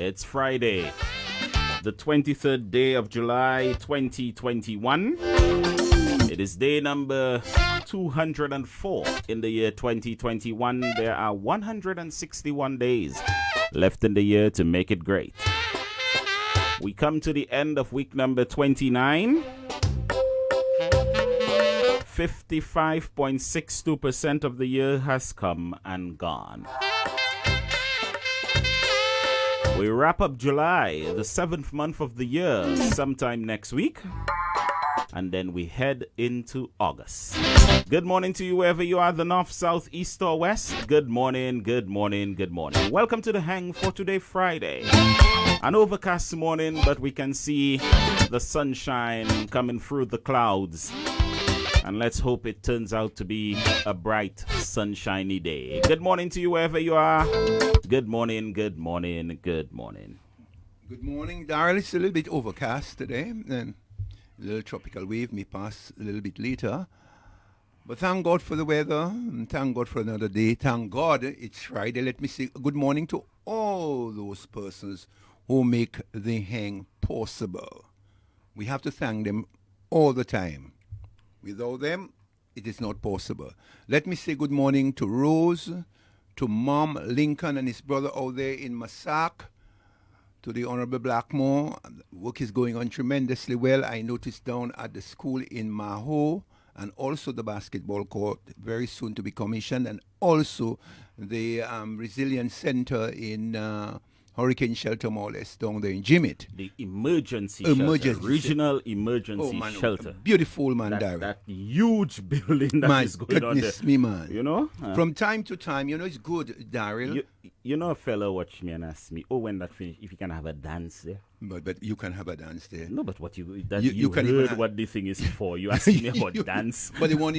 It's Friday, the 23rd day of July 2021. It is day number 204 in the year 2021. There are 161 days left in the year to make it great. We come to the end of week number 29. 55.62% of the year has come and gone. We wrap up July, the 7th month of the year, sometime next week. And then we head into August. Good morning to you wherever you are, the north, south, east, or west. Good morning, good morning, good morning. Welcome to the Heng for today, Friday. An overcast morning, but we can see the sunshine coming through the clouds. And let's hope it turns out to be a bright, sunshiny day. Good morning to you wherever you are. Good morning, good morning, good morning. Good morning, Darrell. It's a little bit overcast today. And a little tropical wave may pass a little bit later. But thank God for the weather. And thank God for another day. Thank God it's Friday. Let me say good morning to all those persons who make the Heng possible. We have to thank them all the time. Without them, it is not possible. Let me say good morning to Rose, to Mom Lincoln and his brother out there in Massac, to the Honorable Blackmore. Work is going on tremendously well. I noticed down at the school in Maho, and also the basketball court very soon to be commissioned, and also the Resilience Center in Hurricane Shelter, more or less, down there in Jimmet. The emergency shelter, regional emergency shelter. Beautiful, man, that huge building that is going on there. Goodness me, man. You know? From time to time, it's good, Darrell. You know, a fellow watch me and ask me, when that finish, if you can have a dance there. But you can have a dance there. No, but what you can heard what the thing is for. You ask me about dance. But the one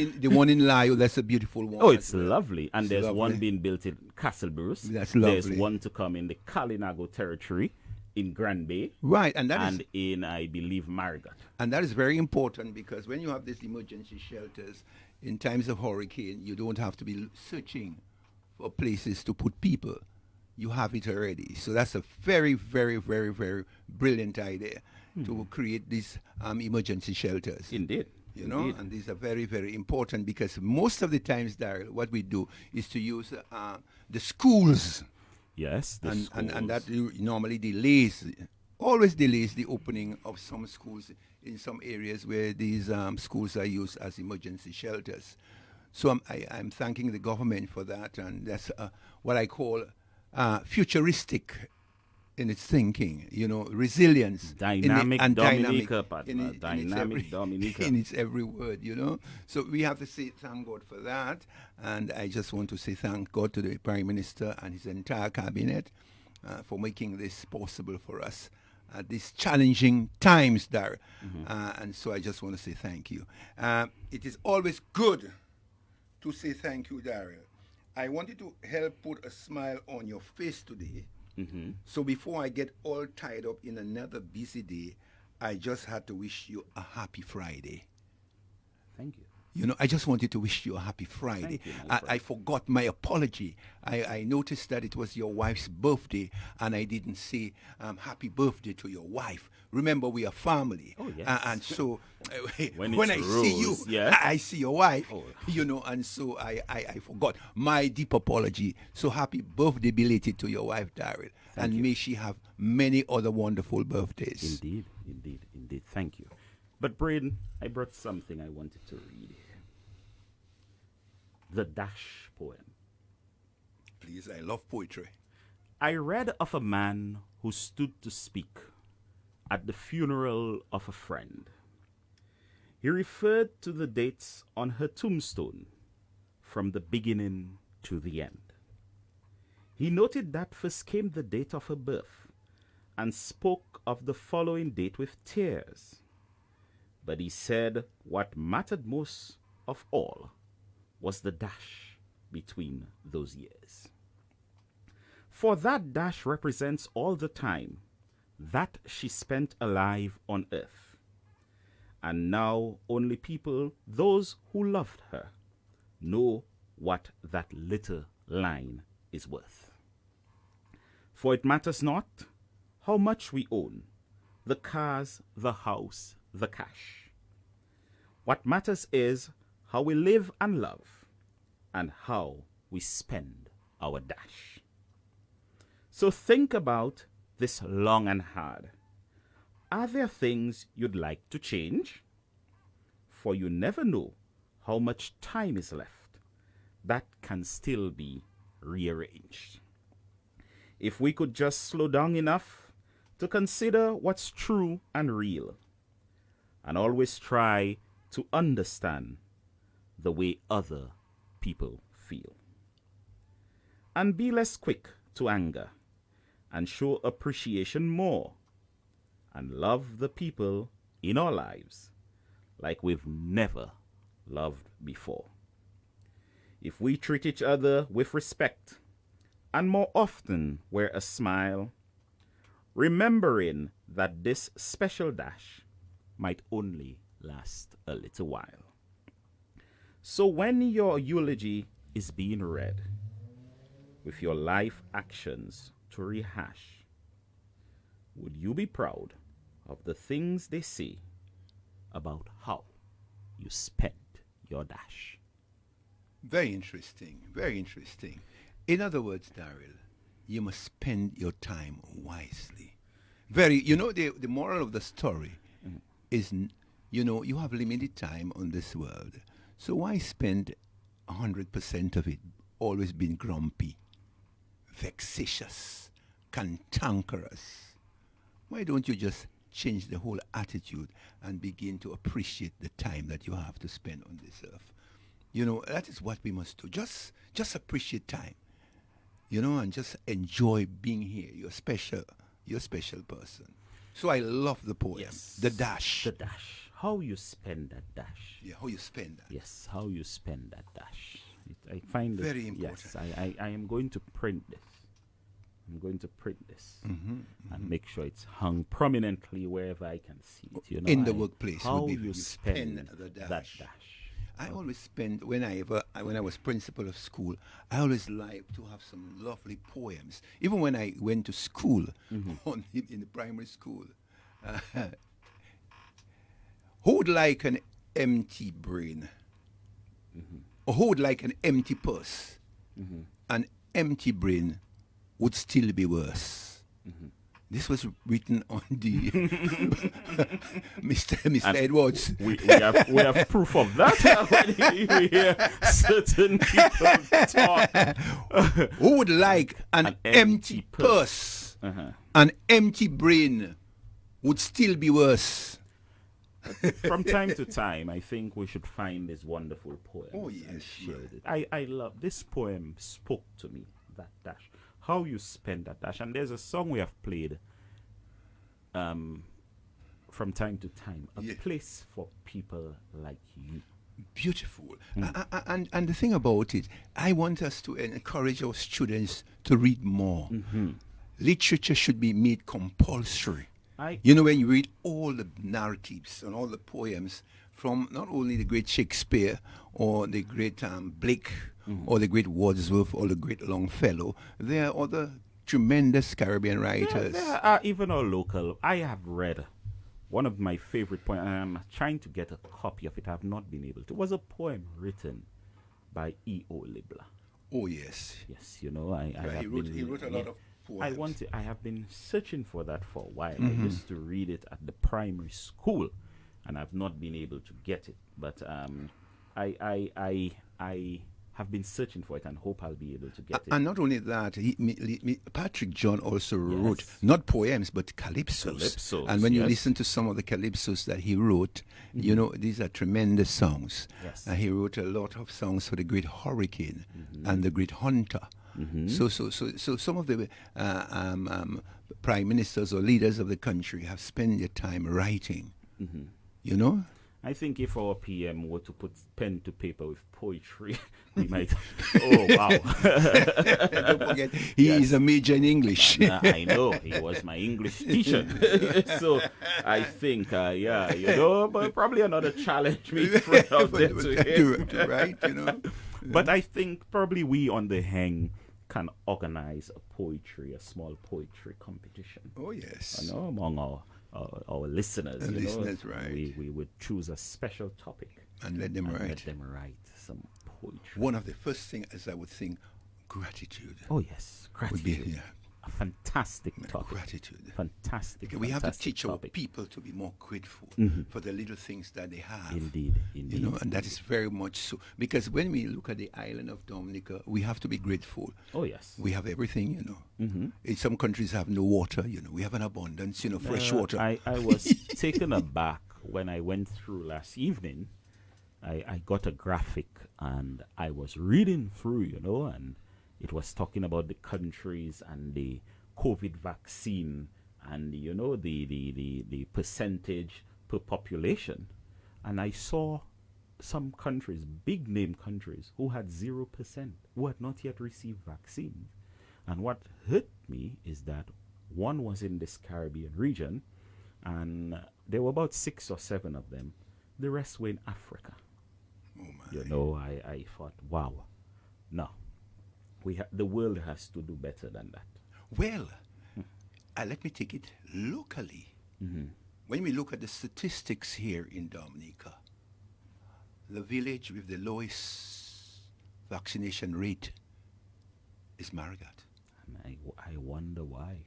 in Lio, that's a beautiful one. Oh, it's lovely. And there's one being built in Castle Bruce. That's lovely. There's one to come in the Kalinago territory in Grand Bay. Right, and in, I believe, Marigot. And that is very important because when you have these emergency shelters, in times of hurricane, you don't have to be searching for places to put people. You have it already. So that's a very, very, very, very brilliant idea to create these emergency shelters. Indeed. And these are very, very important because most of the times, Darrell, what we do is to use the schools. Yes, and that normally always delays the opening of some schools in some areas where these schools are used as emergency shelters. So I'm thanking the government for that, and that's what I call futuristic in its thinking, resilience. Dynamic Dominica. In its every word, So we have to say thank God for that. And I just want to say thank God to the Prime Minister and his entire cabinet for making this possible for us at these challenging times, Dar. And so I just want to say thank you. It is always good to say thank you, Daryl. I wanted to help put a smile on your face today. So before I get all tied up in another busy day, I just had to wish you a happy Friday. Thank you. I just wanted to wish you a happy Friday. I forgot my apology. I noticed that it was your wife's birthday, and I didn't say happy birthday to your wife. Remember, we are family. Oh, yes. And so when I see you, yeah. I see your wife, and so I forgot. My deep apology. So happy birthday belated to your wife, Daryl. And may she have many other wonderful birthdays. Indeed. Thank you. But, Braden, I brought something I wanted to read here. The Dash poem. Please, I love poetry. I read of a man who stood to speak at the funeral of a friend. He referred to the dates on her tombstone from the beginning to the end. He noted that first came the date of her birth and spoke of the following date with tears. But he said what mattered most of all was the dash between those years. For that dash represents all the time that she spent alive on earth. And now only people, those who loved her, know what that little line is worth. For it matters not how much we own, the cars, the house, the cash. What matters is how we live and love, and how we spend our dash. So think about this long and hard. Are there things you'd like to change? For you never know how much time is left that can still be rearranged. If we could just slow down enough to consider what's true and real, and always try to understand the way other people feel. And be less quick to anger, and show appreciation more, and love the people in our lives like we've never loved before. If we treat each other with respect, and more often wear a smile, remembering that this special dash might only last a little while. So when your eulogy is being read, with your life actions to rehash, would you be proud of the things they say about how you spent your dash? Very interesting. Very interesting. In other words, Daryl, you must spend your time wisely. The moral of the story is, you have limited time on this world. So why spend 100% of it always being grumpy, vexatious, cantankerous? Why don't you just change the whole attitude and begin to appreciate the time that you have to spend on this earth? That is what we must do. Just appreciate time, and just enjoy being here. You're special person. So I love the poem. Yes. The dash. The dash. How you spend that dash. Yeah, how you spend that. Yes, how you spend that dash. I find it Very important. Yes, I am going to print this. I'm going to print this and make sure it's hung prominently wherever I can see it. In the workplace. How would be you spend the dash. that dash. I always spend when I was principal of school. I always liked to have some lovely poems. Even when I went to school, in the primary school, who would like an empty brain, or who would like an empty purse? An empty brain would still be worse. This was written on the Mr. Edwards. We have proof of that when you hear certain people talk. Who would like an empty purse? An empty brain would still be worse. From time to time, I think we should find this wonderful poem. Oh, yes, and share it. I love this poem. Spoke to me, that dash. How you spend that dash. And there's a song we have played from time to time. A place for people like you. Beautiful. And the thing about it, I want us to encourage our students to read more. Literature should be made compulsory. When you read all the narratives and all the poems from not only the great Shakespeare or the great Blake or the great Wordsworth or the great Longfellow, there are other tremendous Caribbean writers. There are even our local. I have read one of my favorite poems, and I'm trying to get a copy of it. I have not been able to. It was a poem written by E.O. Libla. Oh, yes. Yes, he wrote a lot of poems. I have been searching for that for a while. I used to read it at the primary school, and I've not been able to get it. But I have been searching for it and hope I'll be able to get it. And not only that, Patrick John also wrote not poems but calypsos. And when you listen to some of the calypsos that he wrote, these are tremendous songs. Yes. He wrote a lot of songs for the Great Hurricane and the Great Hunter. So some of the prime ministers or leaders of the country have spent their time writing. I think if our PM were to put pen to paper with poetry, we might. Oh, wow. Don't forget, he is a major in English. I know. He was my English teacher. So I think, but probably another challenge we put out there to him. Right, But I think probably we on the Heng can organize a small poetry competition. Oh, yes. You know, among our listeners. The you listeners, know, right. we would choose a special topic And let them and write. let them write some poetry. One of the first things, as I would think, gratitude Oh yes, would be gratitude. A fantastic topic. gratitude. Fantastic. Because we have to fantastic teach our topic. people to be more grateful for the little things that they have. Indeed, indeed. You know, and that is very much so. Because when we look at the island of Dominica, we have to be grateful. Oh yes. We have everything, you know. In some countries have no water, you know. We have an abundance, you know, fresh water. I was taken aback when I went through last evening. I got a graphic and I was reading through, you know, and it was talking about the countries and the COVID vaccine and, you know, the percentage per population. And I saw some countries, big name countries, who had 0%, who had not yet received vaccines. And what hurt me is that one was in this Caribbean region, and there were about 6 or 7 of them. The rest were in Africa. Oh, my. You know, I thought, wow, no, the world has to do better than that. Well, let me take it locally. When we look at the statistics here in Dominica, the village with the lowest vaccination rate is Marigat. And I wonder why.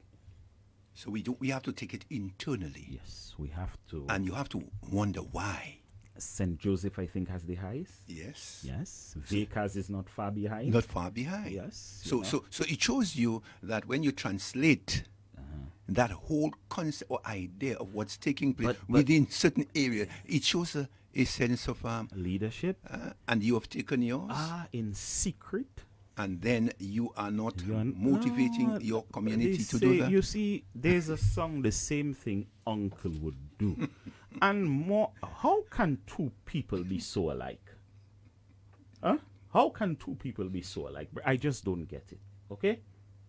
So we have to take it internally. Yes, we have to. And you have to wonder why. St. Joseph, I think, has the highest. Yes. Yes. Vekas is not far behind. Not far behind. Yes. So it shows you that when you translate that whole concept or idea of what's taking place But within certain area, it shows a sense of leadership. and you have taken yours, In secret. and then you are not You are motivating not- your they community to say- do that. You see, there's a song, the same thing Uncle would do. And more, how can two people be so alike? Huh? How can two people be so alike? I just don't get it. Okay?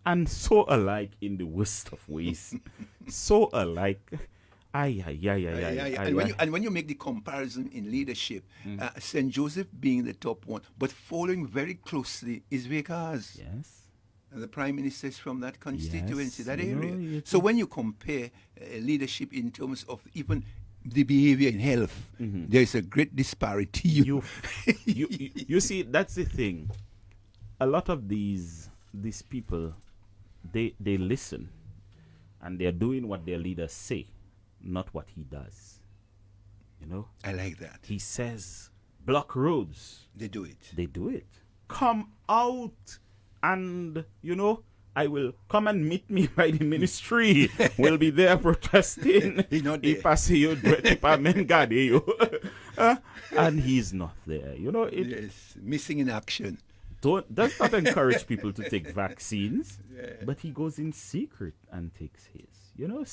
And so alike in the worst of ways. So alike. And when you make the comparison in leadership, St. Joseph being the top one, but following very closely is Vickers. Yes. And the prime minister is from that constituency, Yes, that you know, area. you So when you compare leadership in terms of even the behavior in health, there is a great disparity. You see, that's the thing. A lot of these people, they listen, and they're doing what their leaders say, not what he does. You know, I like that. he says block roads, They do it. they do it. Come out, and you know, I will come and meet me by the ministry. We'll be there protesting. He's not there. And he's not there. You know, it Yes, missing in action. does not encourage people to take vaccines, but he goes in secret and takes his. You know,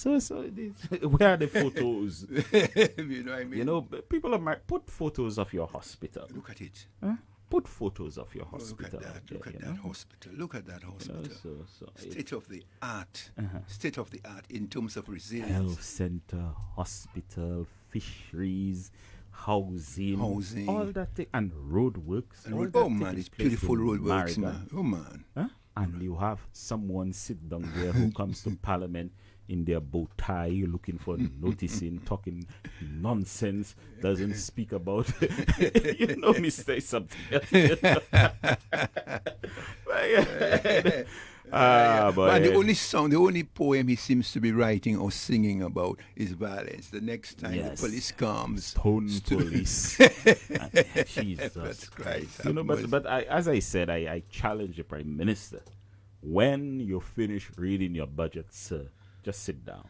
where are the photos? You know what I mean? You know, people put photos of your hospital. Look at it. Huh? Put photos of your Look hospital. at that. out there, Look at you that know? hospital. Look at that You know, hospital. so State of the art. Uh-huh. State of the art in terms of resilience. health center, hospital, fisheries, housing, Housing. all that thing, and roadworks. And all road, that oh man, taking it's place beautiful in road works, Marigat. man. Oh man. Huh? And you have someone sit down there who comes to Parliament in their bow tie, looking for noticing, talking nonsense, doesn't speak about, you know, me say something else. But Man, the only song, the only poem he seems to be writing or singing about is violence. The next time Yes. the police comes, Stone police. Jesus Christ, Christ. have You know, mercy. but as I said, I challenge the Prime Minister. When you finish reading your budget, sir, just sit down.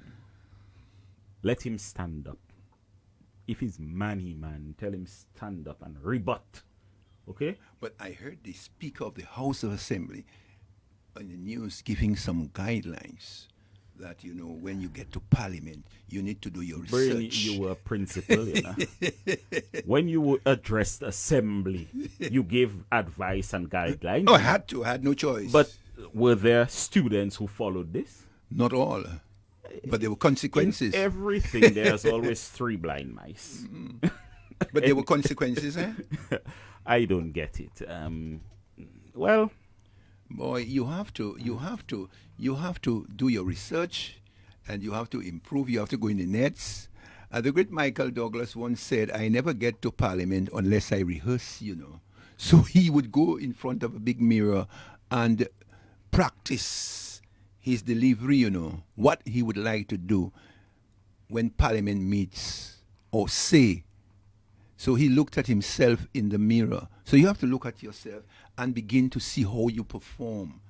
Let him stand up. If he's man, tell him stand up and rebut. Okay? But I heard the Speaker of the House of Assembly on the news giving some guidelines that, you know, when you get to Parliament, you need to do your Brain, research. you were a principal, you know. When you addressed assembly, you gave advice and guidelines. Oh, I had to. I had no choice. But were there students who followed this? not all. But there were consequences. In everything, there's always 3 blind mice. But there were consequences, eh? I don't get it. Well, Boy, you have to do your research, and you have to improve. You have to go in the nets. The great Michael Douglas once said, "I never get to Parliament unless I rehearse." So he would go in front of a big mirror and practice his delivery. What he would like to do when Parliament meets or say. So he looked at himself in the mirror. So you have to look at yourself and begin to see how you perform.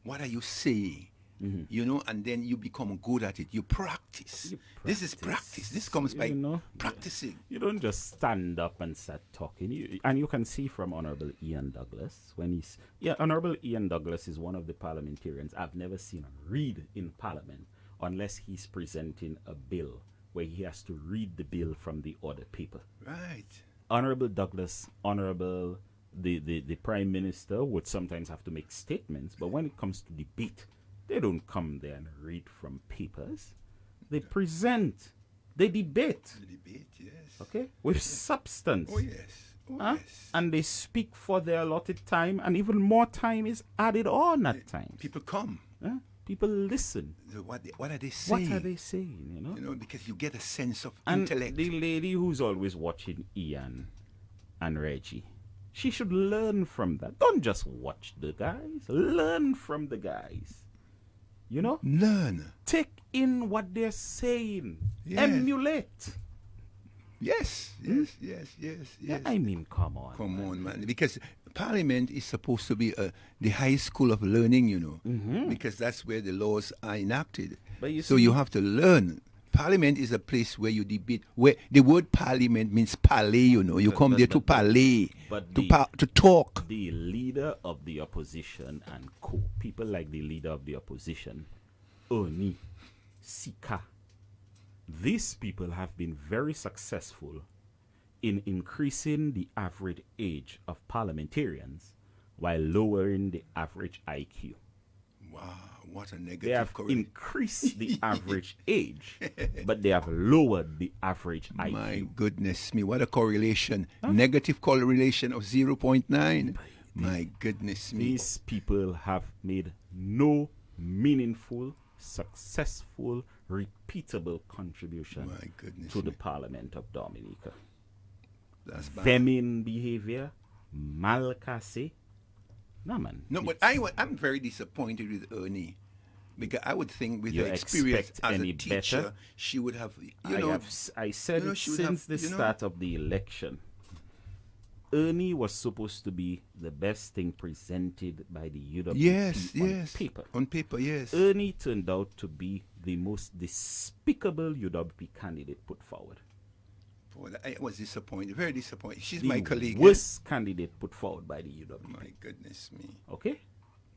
What are you saying? And then you become good at it. You practice. This is practice. This comes by practicing. You don't just stand up and start talking. And you can see from Honorable Ian Douglas, Honorable Ian Douglas is one of the parliamentarians I've never seen read in Parliament unless he's presenting a bill where he has to read the bill from the order paper. Right. Honorable Douglas, the Prime Minister would sometimes have to make statements, but when it comes to debate, they don't come there and read from papers. They present. They debate. The debate, yes. Okay? With substance. Oh, yes. Yes. And they speak for their allotted time, and even more time is added on at times. People come. People listen. What are they saying? What are they saying, because you get a sense of and intellect. The lady who's always watching Ian and Reggie, she should learn from that. Don't just watch the guys. Learn from the guys. Learn. Take in what they're saying. Yes. Emulate. Yes. I mean, come on. Come on, man. Because Parliament is supposed to be the high school of learning, because that's where the laws are enacted. But you have to learn. Parliament is a place where you debate. Where the word Parliament means parley. You come there to parley, to talk. The leader of the opposition and people like the leader of the opposition, Oni, Sika. These people have been very successful in increasing the average age of parliamentarians while lowering the average IQ. Wow, what a negative They have increased the average age, but they have lowered the average IQ. My goodness me, what a correlation. Negative correlation of 0.9. My goodness me. These people have made no meaningful, successful, repeatable contribution to the Parliament of Dominica. That's bad. Feminine behavior, malcasse. No, man. No, but I'm very disappointed with Ernie. Because I would think with her experience as a teacher, better? She would have, I said it since the start of the election. Ernie was supposed to be the best thing presented by the UWP on paper. On paper, yes. Ernie turned out to be the most despicable UWP candidate put forward. Boy, I was disappointed, very disappointed. She's my colleague. Worst candidate put forward by the UWP. My goodness me. Okay?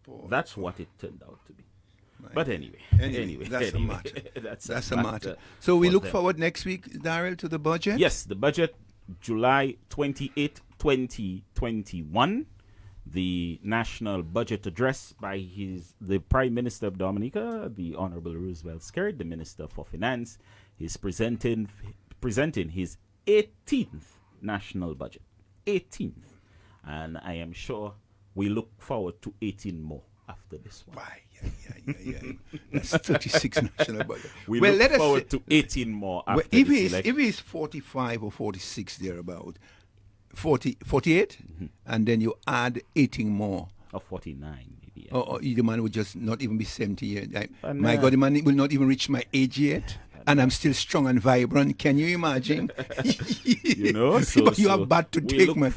Boy, that's what it turned out to be. But anyway, that's a matter. That's a matter. So we look forward next week, Daryl, to the budget? Yes, the budget, July 28, 2021. The national budget address by the Prime Minister of Dominica, the Honorable Roosevelt Skerrit, the Minister for Finance, is presenting his 18th national budget. 18th. And I am sure we look forward to 18 more after this one. Why? Yeah. That's 36 national budget. We look forward to 18 more after if this election. If he's 45 or 46 thereabout, 48, and then you add 18 more. Or 49 maybe. Or the man would just not even be 70 yet. My God, the man will not even reach my age yet. And I'm still strong and vibrant. Can you imagine? You have bad to take, man.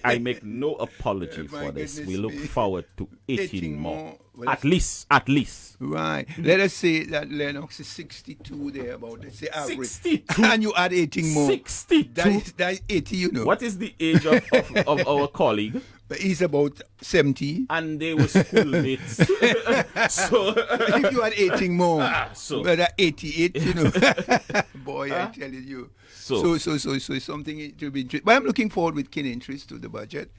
I make no apology for this. We look forward to 18 more. Well, at least. Right. Let us say that Lennox is 62 there about. Let's say average. 62? And you add 18 more. 62? That is 80, What is the age of our colleague? He's about 70. And they were schoolmates. So if you had 18 more, that 88, boy, I'm telling you. So it's something to be interesting. But I'm looking forward with keen interest to the budget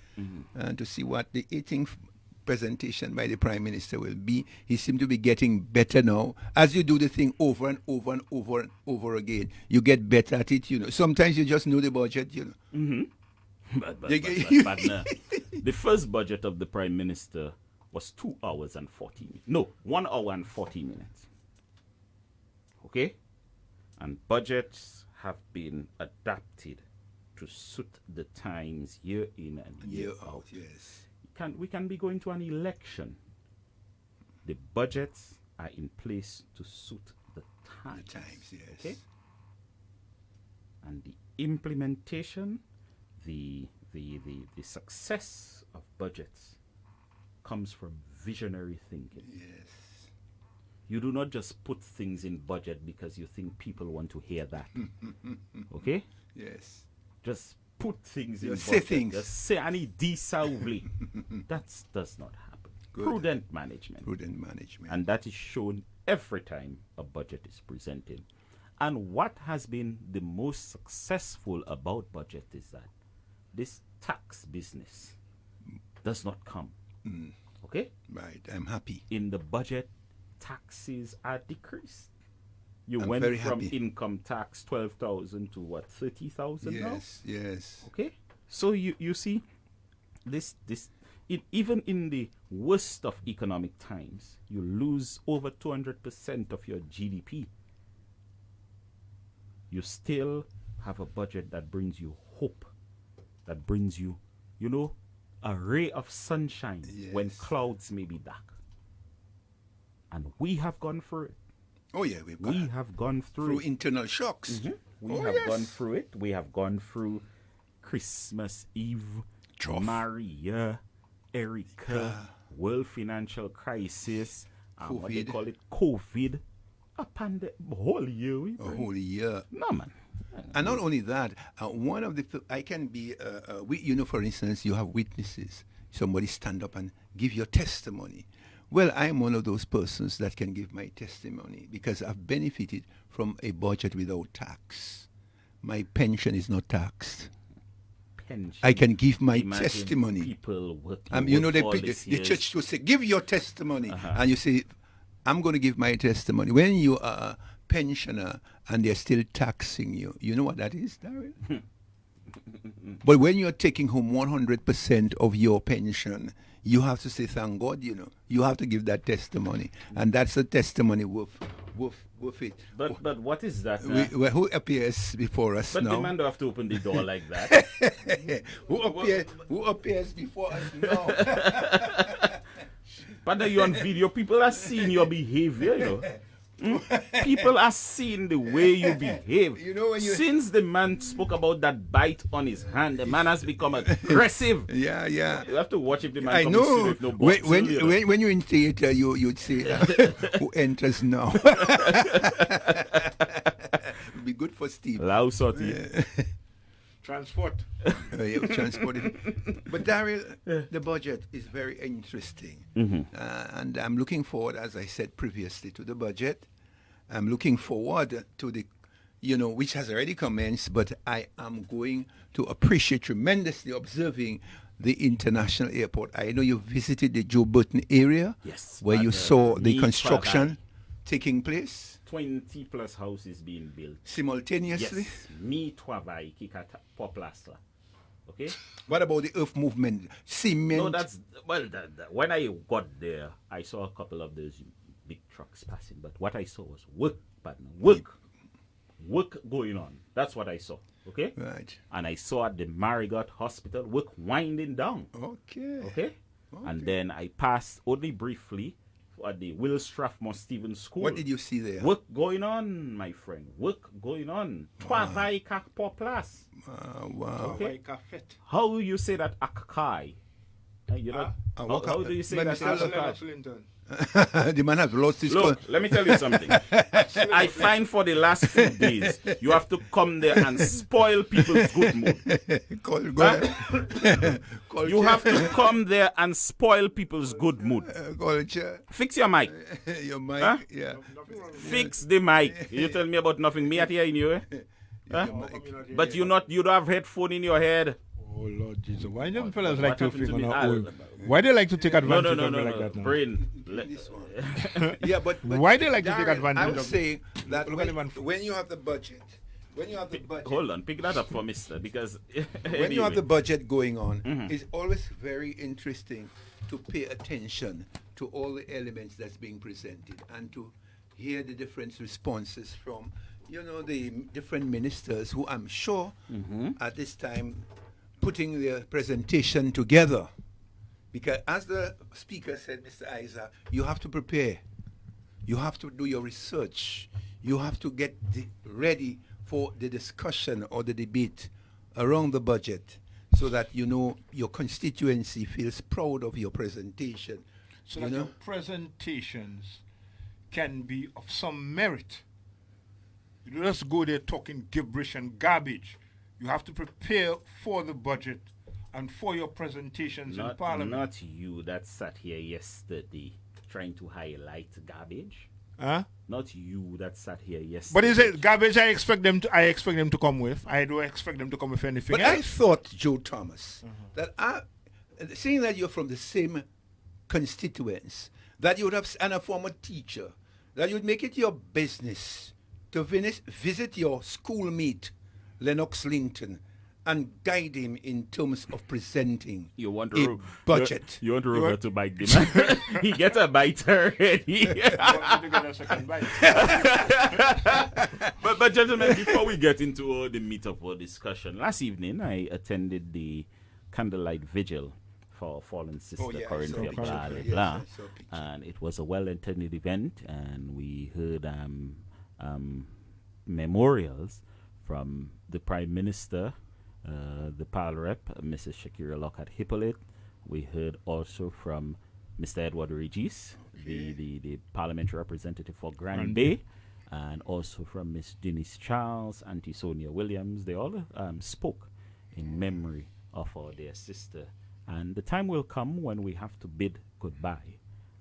and to see what the 18th presentation by the Prime Minister will be. He seems to be getting better now. As you do the thing over and over and over and over again, you get better at it. Sometimes you just know the budget. But no. The first budget of the Prime Minister was 2 hours and 40 minutes. No, 1 hour and 40 minutes. Okay? And budgets have been adapted to suit the times year in and year out. Yes. We can be going to an election. The budgets are in place to suit the times. The times, yes. Okay? And the implementation, the success of budgets comes from visionary thinking. Yes. You do not just put things in budget because you think people want to hear that. Okay? Yes. Just put things in Just budget. say things. Just say any desauvely. That does not happen. Good. Prudent management. Prudent management. And that is shown every time a budget is presented. And what has been the most successful about budget is that this tax business does not come. Okay? Right. I'm happy. In the budget, taxes are decreased. You I'm went very from happy. income tax 12,000 to what, 30,000 now? Yes. Yes. Okay, so you see, even in the worst of economic times, you lose over 200% of your GDP. You still have a budget that brings you hope, that brings you, a ray of sunshine when Yes. clouds may be dark. And we have gone through it. Oh yeah, we have gone through it. internal shocks. We Oh, have yes. gone through it. We have gone through Christmas Eve, Trough. Maria, Erica, World Financial Crisis, what they COVID. call it, COVID, a whole year. A whole year. No, man. And not only that, one of the I can be, for instance, you have witnesses. Somebody stand up and give your testimony. Well, I'm one of those persons that can give my testimony because I've benefited from a budget without tax. My pension is not taxed. Pension. I can give my Imagine testimony. People working. The church will say, give your testimony. And you say, I'm going to give my testimony. When you are a pensioner and they're still taxing you, you know what that is, Darren? But when you're taking home 100% of your pension, you have to say, thank God, You have to give that testimony. And that's a testimony worth it. But what is that? Who appears before us But now? the man don't have to open the door like that. Who appears before us now? But you on video, people are seeing your behavior, People are seeing the way you behave. Since the man spoke about that bite on his hand, the man has become aggressive. Yeah. You have to watch if the man I comes know. with no when, bottle, when you're in theater, you'd say, who enters now? Be good for Steve. Lao Soti. Transport. Transported. But Daryl, the budget is very interesting. And I'm looking forward, as I said previously, to the budget. I'm looking forward to the, which has already commenced, but I am going to appreciate tremendously observing the international airport. I know you visited the Joe Burton area. Yes. Where you saw the construction taking place. 20 plus houses being built. Simultaneously? Yes. Me travail qui ka po place là. Okay? What about the earth movement? Cement? No, that's, when I got there, I saw a couple of those big trucks passing, but what I saw was work, partner. Work going on. That's what I saw. Okay? Right. And I saw at the Marigot Hospital work winding down. Okay. And then I passed only briefly at the Will Strathmore Stevens School. What did you see there? Work going on, my friend. Work going on. Travail kak po place. Wow. Okay. How you say that akakai? How do you say let me that? say Akakai? The man has lost his... Look, let me tell you something. I find for the last few days, you have to come there and spoil people's good mood. You have to come there and spoil people's good mood. Fix your mic. Your mic, Huh? yeah. Fix the mic. You tell me about nothing. Me at here in you, eh? Huh? But you don't have headphone in your head. Oh Lord Jesus! Why them fellas What like to happened to think me? on our own? Why they like to take advantage No, of me like that now? Brain. Yeah, but Why they like to take Darren, advantage I'm of saying that Look at the man. when you have the budget, Hold on, pick that up for Mister, because when you have the budget going on, Mm-hmm. it's always very interesting to pay attention to all the elements that's being presented and to hear the different responses from, the different ministers who I'm sure at this time putting their presentation together. Because as the speaker said, Mr. Isaac, you have to prepare. You have to do your research. You have to get ready for the discussion or the debate around the budget so that your constituency feels proud of your presentation. So that your presentations can be of some merit. You don't just go there talking gibberish and garbage. You have to prepare for the budget and for your presentations in Parliament. Not you that sat here yesterday trying to highlight garbage. Huh? Not you that sat here yesterday. But is it garbage I expect them to come with? I don't expect them to come with anything But else. I thought, Joe Thomas, that seeing that you're from the same constituents, that you would have, and a former teacher, that you would make it your business to visit your schoolmate, Lennox Linton, and guide him in terms of presenting a budget. You want Rover to bite him? He gets a bite already. but gentlemen, before we get into the meat of our discussion, last evening I attended the candlelight vigil for fallen sister Corinthia, blah, blah, blah. And it was a well-attended event, and we heard memorials from the Prime Minister, the PAL rep, Mrs. Shakira Lockhart Hippolyte. We heard also from Mr. Edward Regis, the parliamentary representative for Grand Bay, and also from Miss Denise Charles, Auntie Sonia Williams. They all spoke in memory of our dear sister. And the time will come when we have to bid goodbye.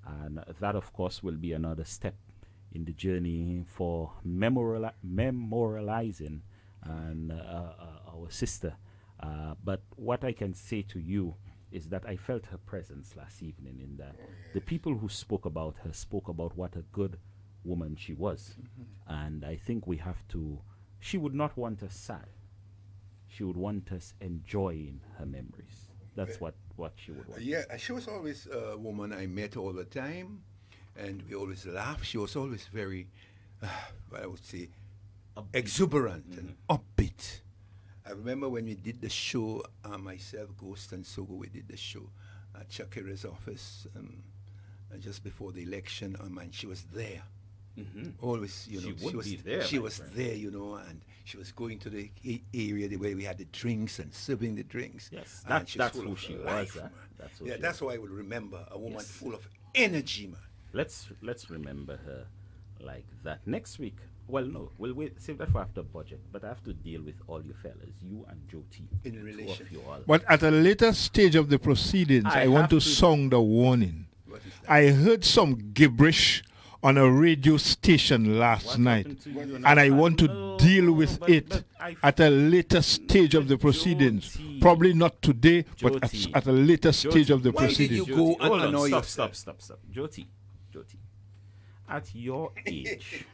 And that, of course, will be another step in the journey for memorializing our sister. But what I can say to you is that I felt her presence last evening, in that the people who spoke about her spoke about what a good woman she was. And I think we have to, she would not want us sad. She would want us enjoying her memories. That's what she would want. Yeah, she was always a woman I met all the time, and we always laughed. She was always very, what I would say, exuberant and upbeat. I remember when we did the show, myself, Ghost, and Sogo, we did the show at Shakira's office just before the election, and she was there. Always, she was there, and she was going to the area where we had the drinks and serving the drinks. Yes, that's who she was. That's why I will remember a woman full of energy, man. Let's remember her like that. Next week, well, no, we'll save that for after budget, but I have to deal with all you fellas, you and Joe T. In relation. But at a later stage of the proceedings, I want to sound a warning. What is that? I heard some gibberish on a radio station last night, and I want to deal with it at a later stage of the proceedings. Probably not today, but at a later stage of the proceedings. Did you go and annoy Stop. Jyoti, at your age,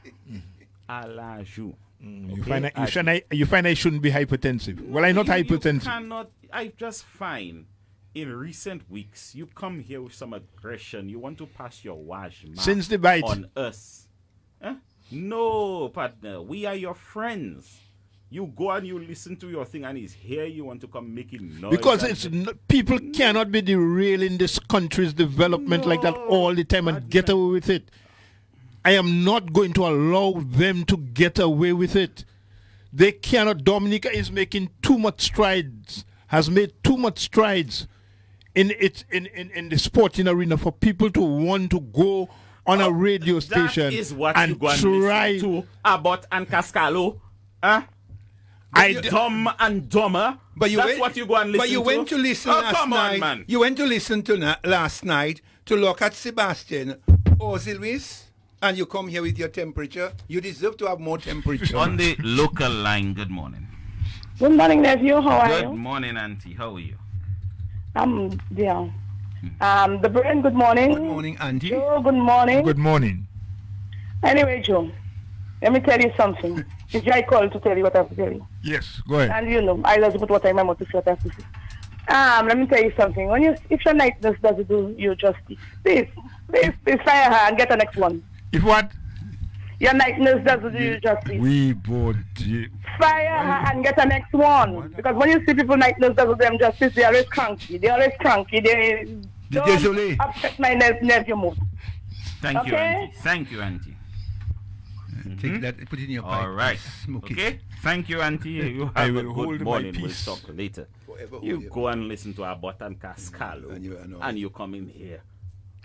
à l'âge, You find I shouldn't be hypertensive. Well, I'm not hypertensive. You cannot. I just find in recent weeks you come here with some aggression. You want to pass your wash Since the bite on us. Huh? No, partner. We are your friends. You go and you listen to your thing, and he's here. You want to come making noise because people cannot be derailing this country's development like that all the time and get away with it. I am not going to allow them to get away with it. They cannot. Dominica is making too much strides, has made too much strides in the sporting arena for people to want to go on a radio station that is what and you go and try listen to Abbott and Cascalo. Huh? Dumb and dumber. But that's what you go and listen to. But you went to listen last night. Man. You went to listen to last night to look at Sebastian Ozilwis. And you come here with your temperature. You deserve to have more temperature. On the local line, good morning. Good morning, nephew. How are you? Good morning, auntie. How are you? I'm there. The brain, good morning. Good morning, auntie. Joe, good morning. Good morning. Anyway, Joe, let me tell you something. Since I called to tell you what I have to tell you. Yes, go ahead. And I just put what I remember to say what I have to say. Let me tell you something. If your night nurse doesn't do you justice, please fire her and get the next one. If what? Your night nurse doesn't do you justice. We both. Fire her and get the next one. Because when you see people night nurse doesn't do them justice, they're always cranky. They don't upset my nephew mood. Thank you, Auntie. Thank you, Auntie. Take that, put it in your pipe. All right. Smoke Okay. it. Thank you, Auntie. You I have a will good hold my morning. We'll peace. talk later. Forever You hold go and listen to Abbott and Cascalo, and you come in here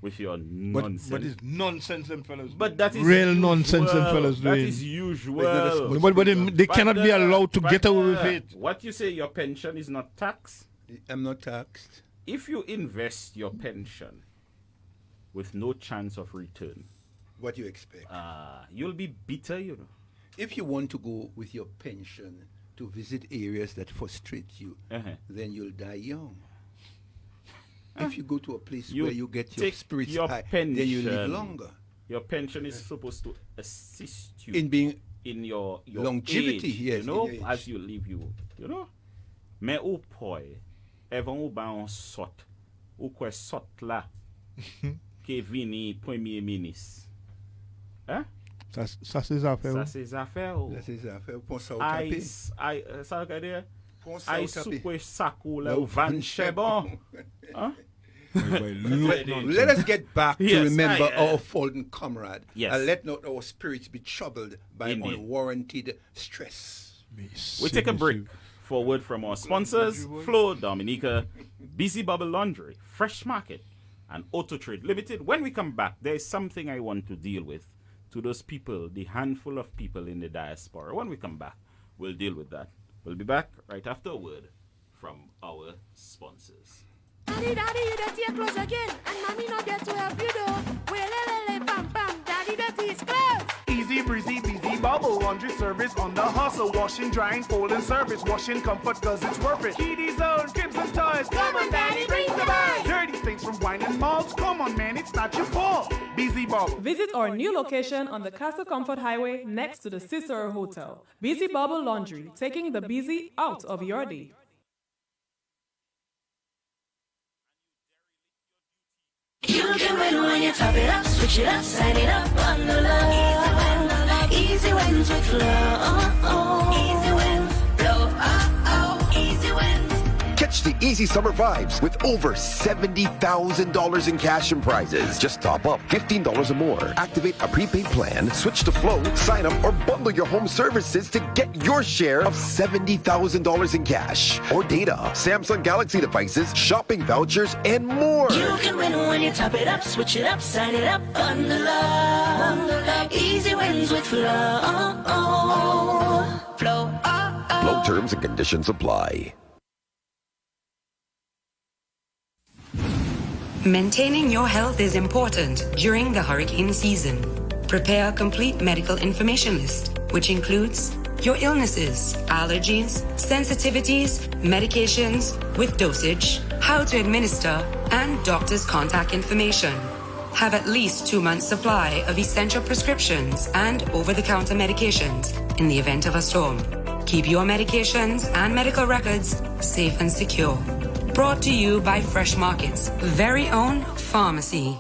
with your nonsense. But it's nonsense them fellas. But that is real usual. nonsense them fellas That doing. is usual. No, but they cannot be allowed to get away with it. What you say, your pension is not taxed? I'm not taxed. If you invest your pension with no chance of return, What do you expect? you'll be bitter, you know. If you want to go with your pension to visit areas that frustrate you, then you'll die young. If you go to a place You where you get your take spirits your high, then you live pension. longer. Your pension is supposed to assist you In being in your longevity, age, yes, you know, in your age. as you live, you know. Mais ou poi, even ou ba on sot, ou kwe sot la, ke vini premier ministre. Hein? Ça c'est affaire. Ça c'est affaire ou. Là, c'est ça. Fait pour ça au Ay, tapé. ça veut dire, Pour ça ay au tapé. soukwe sakou la ou van chebon. Hein? Let us get back to Yes, remember I, our fallen comrade. Yes. And let not our spirits be troubled by Indeed. unwarranted stress. We take a break for a word from our sponsors, Flo, Dominica, Busy Bubble Laundry, Fresh Market, and Auto Trade Limited. When we come back, there is something I want to deal with to those people, the handful of people in the diaspora. When we come back, we'll deal with that. We'll be back right after a word from our sponsors. Daddy, you dirty your clothes again, and mommy not there to help you though. Well, pam, pam, daddy dirty his clothes. Easy breezy, busy bubble laundry service on the hustle. Washing, drying, folding service. Washing comfort cause it's worth it. Kiddies own cribs and toys. Come on, daddy, bring the boys. Dirty stains from wine and malts. Come on, man, it's not your fault. Busy bubble. Visit our new location on the Castle Comfort Highway next to the Cicero Hotel. Busy Bubble Laundry, taking the busy out of your day. You can win when you top it up, switch it up, sign it up on the love. Easy wins with flow. Easy wins, flow. Easy wins. Catch the easy summer vibes with over $70,000 in cash and prizes. Just top up $15 or more. Activate a prepaid plan, switch to Flow, sign up, or bundle your home services to get your share of $70,000 in cash or data, Samsung Galaxy devices, shopping vouchers, and more. You can win when you top it up, switch it up, sign it up on the love. Easy wins with flow. Flow. Flow terms and conditions apply. Maintaining your health is important during the hurricane season. Prepare a complete medical information list, which includes your illnesses, allergies, sensitivities, medications with dosage, how to administer, and doctor's contact information. Have at least 2 months' supply of essential prescriptions and over-the-counter medications in the event of a storm. Keep your medications and medical records safe and secure. Brought to you by Fresh Market's very own pharmacy.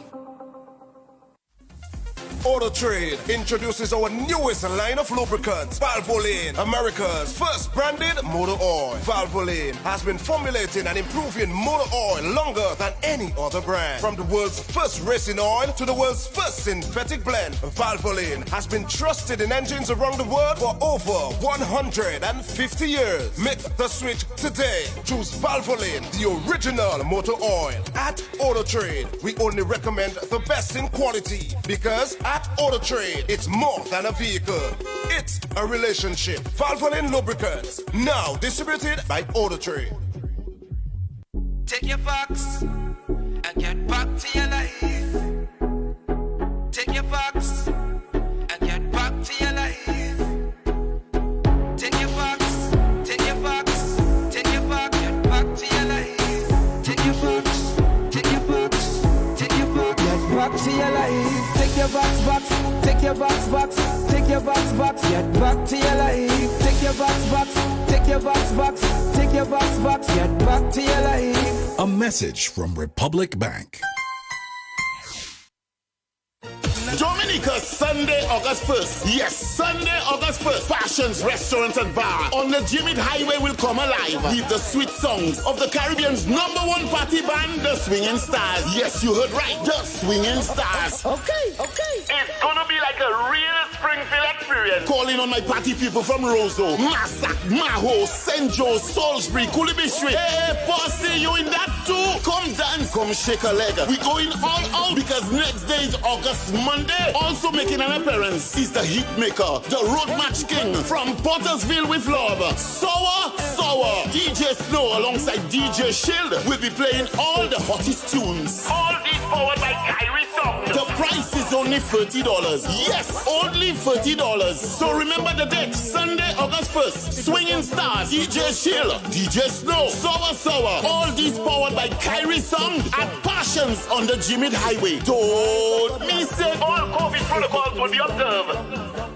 Auto Trade introduces our newest line of lubricants, Valvoline, America's first branded motor oil. Valvoline has been formulating and improving motor oil longer than any other brand. From the world's first racing oil to the world's first synthetic blend, Valvoline has been trusted in engines around the world for over 150 years. Make the switch today. Choose Valvoline, the original motor oil. At Auto Trade, we only recommend the best in quality because at Auto Trade, it's more than a vehicle. It's a relationship. Valvoline Lubricants, now distributed by Auto Trade. Take your box and get back to your life. Take your box and get back to your life. Take your box, take your box, take your box, get back to your life. Take your box, take your box, take your box, get back to your life. Take your box, take your box, take your box, get back to your life. Take your box, take your box, take your box, get back to your life. A message from Republic Bank. Dominica, Sunday, August 1st. Yes, Sunday, August 1st. Passions Restaurant and Bar on the Jimmy Highway will come alive with the sweet songs of the Caribbean's #1 party band, the Swinging Stars. Yes, you heard right, the Swinging Stars. Okay. It's gonna be like a real Springfield experience. Calling on my party people from Roseau, Massac, Maho, St. Joe, Salisbury, Kulibishri. Hey, posse, you in that too? Come dance, come shake a leg. We going all out because next day is August Monday. Also making an appearance is the Heat Maker, the Road Match King from Pottersville with love. Sour. DJ Snow alongside DJ Shield will be playing all the hottest tunes. All these powered by Kyrie Song. The price is only $30. Yes, only $30. So remember the date, Sunday, August 1st. Swinging Stars, DJ Shield, DJ Snow, Sour. All these powered by Kyrie Song at Passions on the Jimmy Highway. Don't miss it. All COVID protocols will be observed.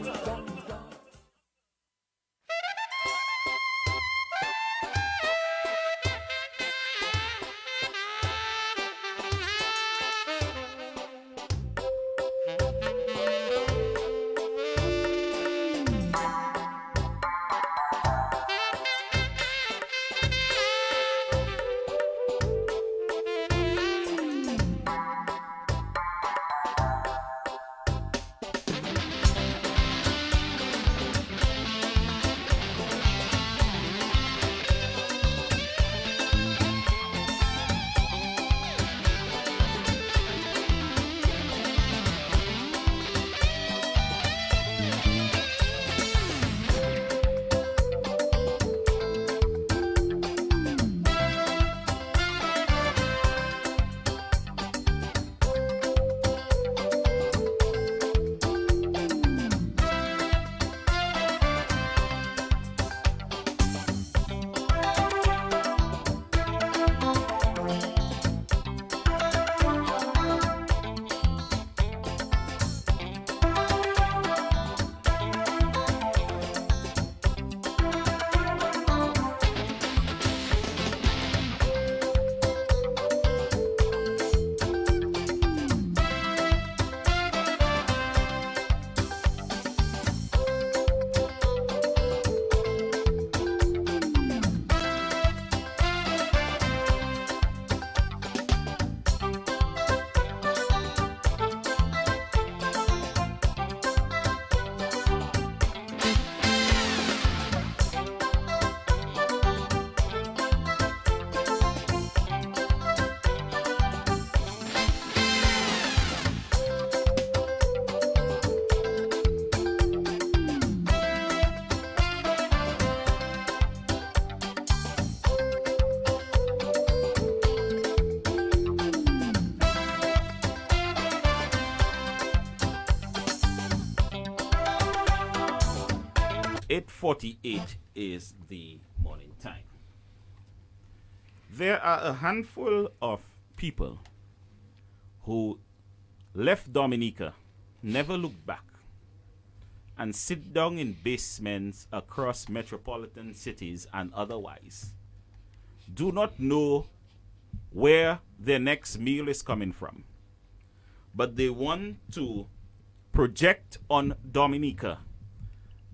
.48 is the morning time. There are a handful of people who left Dominica, never looked back, and sit down in basements across metropolitan cities and otherwise, do not know where their next meal is coming from, but they want to project on Dominica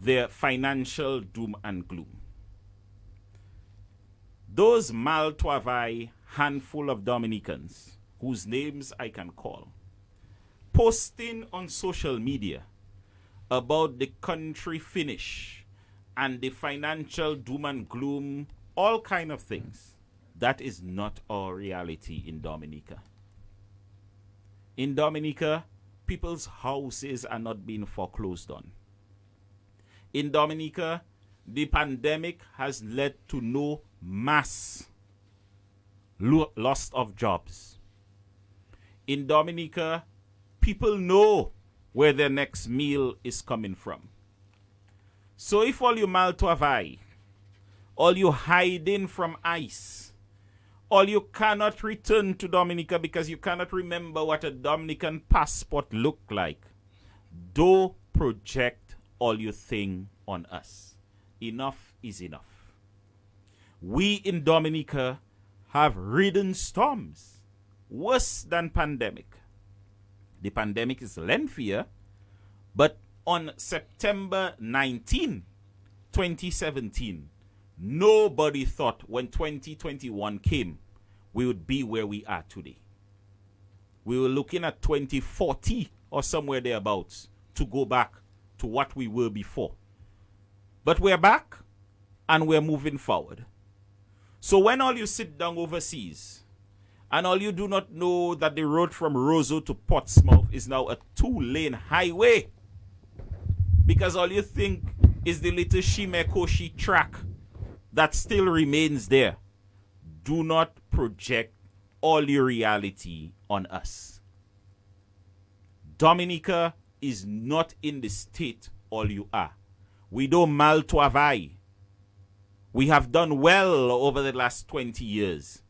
their financial doom and gloom. Those mal travail handful of Dominicans, whose names I can call, posting on social media about the country finish and the financial doom and gloom, all kind of things. That is not our reality in Dominica. In Dominica, people's houses are not being foreclosed on. In Dominica, the pandemic has led to no mass loss of jobs. In Dominica, people know where their next meal is coming from. So if all you mal travail, all you hiding from ICE, all you cannot return to Dominica because you cannot remember what a Dominican passport looked like, don't project all you think on us. Enough is enough. We in Dominica have ridden storms worse than pandemic. The pandemic is lengthier, but on September 19, 2017, nobody thought when 2021 came, we would be where we are today. We were looking at 2040 or somewhere thereabouts to go back to what we were before. But we're back and we're moving forward. So when all you sit down overseas and all you do not know that the road from Roseau to Portsmouth is now a 2-lane highway, because all you think is the little Shimekoshi track that still remains there, do not project all your reality on us. Dominica is not in the state all you are. We don't mal to avai. We have done well over the last 20 years.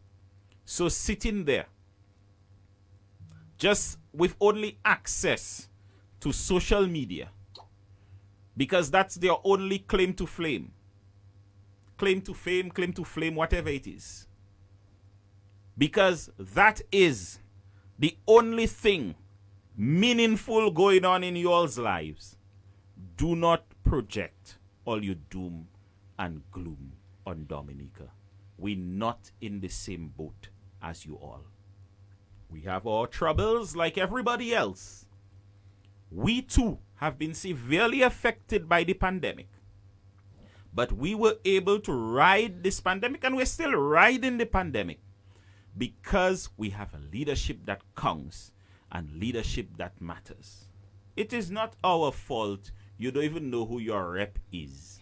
So sitting there, just with only access to social media, because that's their only claim to fame. Claim to fame, claim to flame, whatever it is. Because that is the only thing meaningful going on in y'all's lives. Do not project all your doom and gloom on Dominica. We're not in the same boat as you all. We have our troubles like everybody else. We too have been severely affected by the pandemic. But we were able to ride this pandemic, and we're still riding the pandemic, because we have a leadership that counts and leadership that matters. It is not our fault you don't even know who your rep is.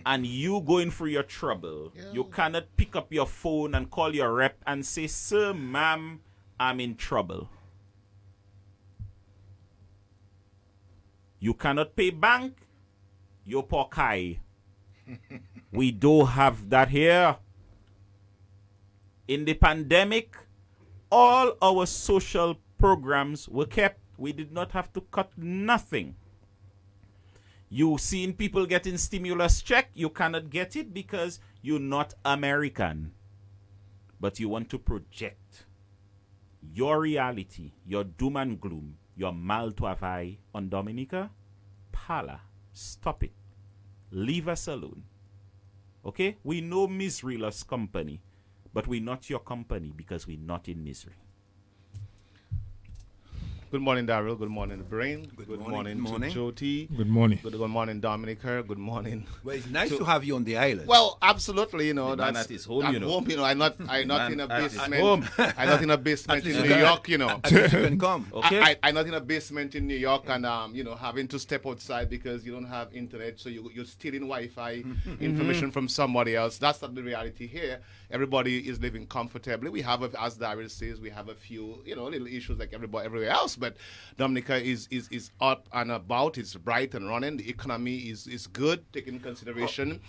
And you going through your trouble, you cannot pick up your phone and call your rep and say, "Sir, ma'am, I'm in trouble." You cannot pay bank, you pokai. We don't have that here. In the pandemic, all our social programs were kept. We did not have to cut nothing. You seen people getting stimulus check, you cannot get it because you're not American. But you want to project your reality, your doom and gloom, your mal to avai on Dominica. Pala, stop it. Leave us alone. Okay? We know misery loves company, but we're not your company because we're not in misery. Good morning, Daryl. Good morning, Brain. Good morning to Jyoti. Good morning. Good morning, Dominica. Good morning. Well, it's nice to have you on the island. Well, absolutely. You know, The man that's at his home, at you know. home. You know, I'm not in a at his basement. home. I'm not in a basement in least New you York. You know, At least you can come. Okay. I'm not in a basement in New York, and having to step outside because you don't have internet, so you're stealing Wi-Fi information from somebody else. That's not the reality here. Everybody is living comfortably. We have, as Daryl says, we have a few, little issues like everywhere else, but Dominica is up and about. It's bright and running. The economy is good, taking consideration.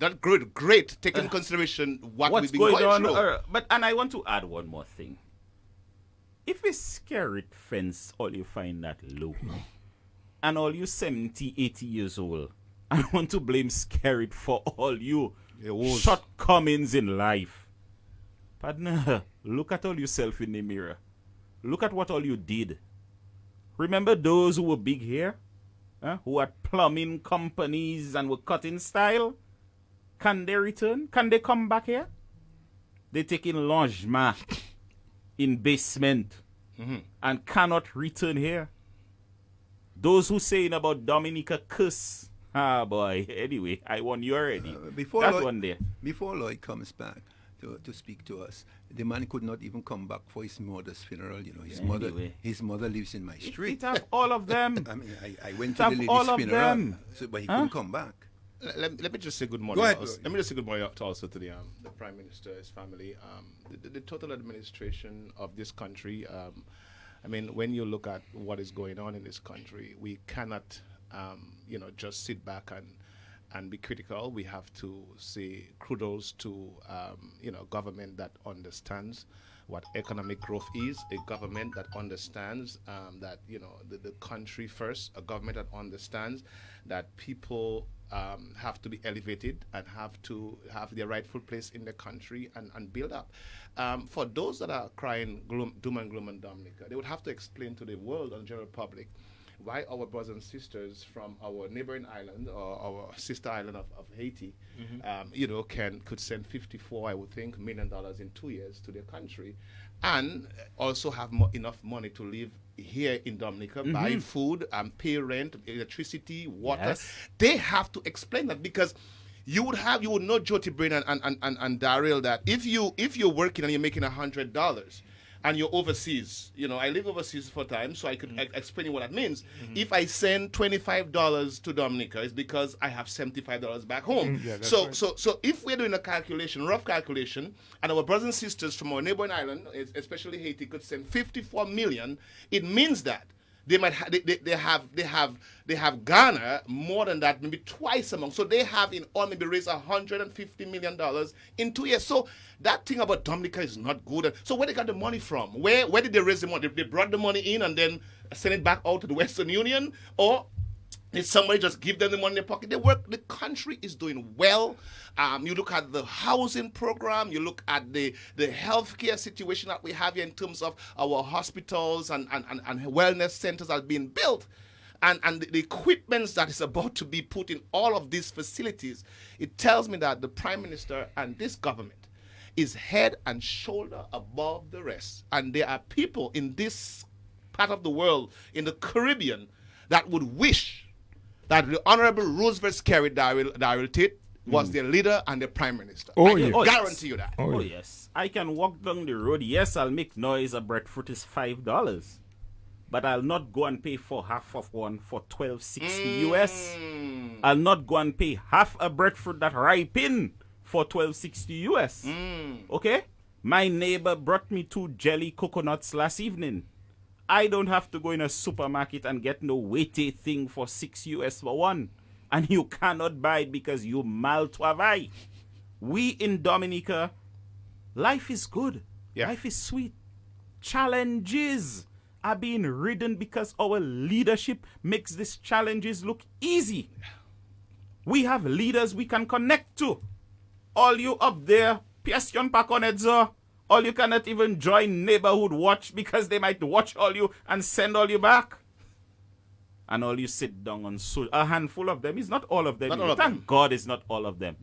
Not good, great, taking consideration what's we've been going on. But I want to add one more thing. If a scary fence, all you find that low, and all you 70, 80 years old, I want to blame Scarrett for all you shortcomings in life. Partner, look at all yourself in the mirror. Look at what all you did. Remember those who were big here? Who had plumbing companies and were cutting style? Can they return? Can they come back here? They take in logement in basement and cannot return here. Those who saying about Dominica curse. Ah, boy. Anyway, I won you already. Before Lloyd comes back to speak to us, the man could not even come back for his mother's funeral. His mother lives in my street. It have all of them. I mean, I went to the lady's funeral, but he couldn't come back. Let me just say good morning. Go ahead. Let me just say good morning also to the Prime Minister, his family, the total administration of this country. I mean, when you look at what is going on in this country, we cannot, just sit back and be critical. We have to say kudos to, government that understands what economic growth is, a government that understands that, the country first, a government that understands that people have to be elevated and have to have their rightful place in the country and build up. For those that are crying doom and gloom in Dominica, they would have to explain to the world and general public why our brothers and sisters from our neighboring island or our sister island of Haiti, could send $54 million in 2 years to their country, and also have enough money to live here in Dominica, buy food and pay rent, electricity, water. Yes. They have to explain that, because you would know Jyoti Brain and Daryl, that if you're working and you're making $100 and you're overseas, I live overseas for time, so I could explain you what that means. If I send $25 to Dominica, it's because I have $75 back home. So if we're doing a calculation, rough calculation, and our brothers and sisters from our neighboring island, especially Haiti, could send 54 million, it means that they might they have Ghana more than that, maybe twice among. So they have in all maybe raised $150 million in 2 years. So that thing about Dominica is not good. So where they got the money from? Where did they raise the money? They brought the money in and then send it back out to the Western Union, or did somebody just give them the money in their pocket? They work. The country is doing well. You look at the housing program. You look at the healthcare situation that we have here in terms of our hospitals and wellness centers are being built. And the equipment that is about to be put in all of these facilities, it tells me that the Prime Minister and this government is head and shoulder above the rest. And there are people in this part of the world, in the Caribbean, that would wish that the Honorable Roosevelt Carey Daryl Tate was their leader and their Prime Minister. I can guarantee you that. Oh, yes. I can walk down the road. Yes, I'll make noise. A breadfruit is $5. But I'll not go and pay for half of one for $12.60 US. I'll not go and pay half a breadfruit that ripen for $12.60 US. Okay? My neighbor brought me 2 jelly coconuts last evening. I don't have to go in a supermarket and get no weighty thing for $6 US for one. And you cannot buy it because you mal travail. We in Dominica, life is good. Yeah. Life is sweet. Challenges are being ridden because our leadership makes these challenges look easy. We have leaders we can connect to. All you up there, Piastion Paconedzo, all you cannot even join neighborhood watch because they might watch all you and send all you back. And all you sit down on a handful of them. It's not all of them. Thank God it's not all of them.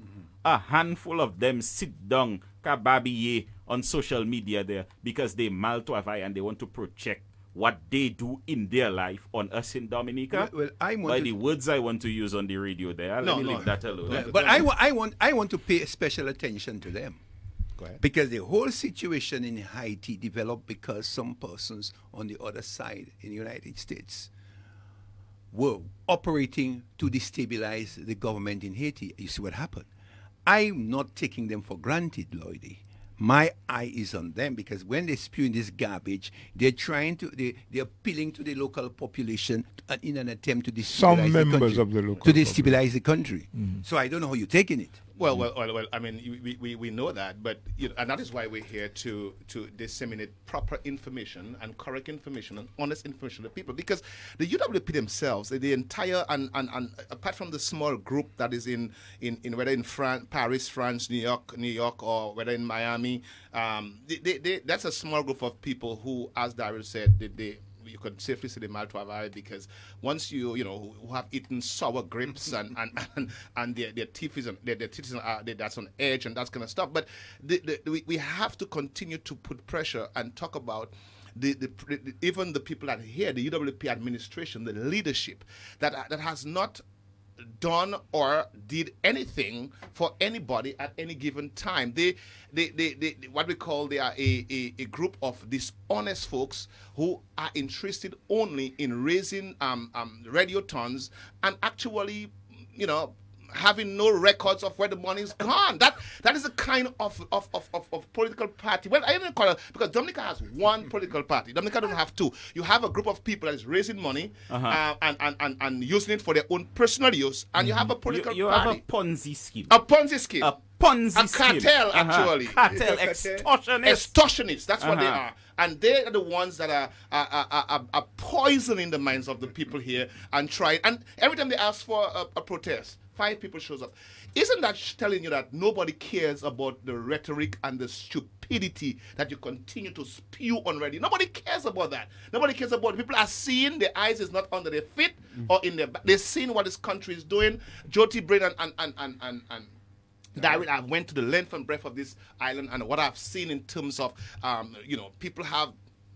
A handful of them sit down, kababiye, on social media there because they mal travail and they want to project what they do in their life on us in Dominica. Well, by the words I want to use on the radio there. Let me leave that alone. But I want to pay special attention to them. Go ahead. Because the whole situation in Haiti developed because some persons on the other side in the United States were operating to destabilize the government in Haiti. You see what happened? I'm not taking them for granted, Lloydie. My eye is on them because when they spew in this garbage, they're appealing to the local population in an attempt to destabilize destabilize the country. So I don't know how you're taking it. Well. I mean, we know that, but and that is why we're here to disseminate proper information and correct information and honest information to people. Because the UWP themselves, the entire and apart from the small group that is in whether in Paris, France, New York, or whether in Miami, that's a small group of people who, as Daryl said, you could safely say they mal travail because once you who have eaten sour grapes and their teeth are that's on edge and that's gonna stop. But we have to continue to put pressure and talk about even the people that are here, the UWP administration, the leadership that has not done or did anything for anybody at any given time. They what we call, they are a group of dishonest folks who are interested only in raising radio tons and actually, having no records of where the money is gone. That is a kind of political party. Well, I don't call it, because Dominica has one political party. Dominica don't have two. You have a group of people that is raising money and using it for their own personal use, and you have a political you party. have a Ponzi scheme. A Ponzi scheme. A Ponzi scheme. A cartel, actually. Cartel, extortionists. Extortionists, that's what they are. And they are the ones that are poisoning the minds of the people here and trying. And every time they ask for a protest, 5 people shows up. Isn't that telling you that nobody cares about the rhetoric and the stupidity that you continue to spew on radio? Nobody cares about that. Nobody cares about it. People are seeing, their eyes is not under their feet or in their back. They're seeing what this country is doing. Jyoti Brain and Daryl, I went to the length and breadth of this island, and what I've seen in terms of, people have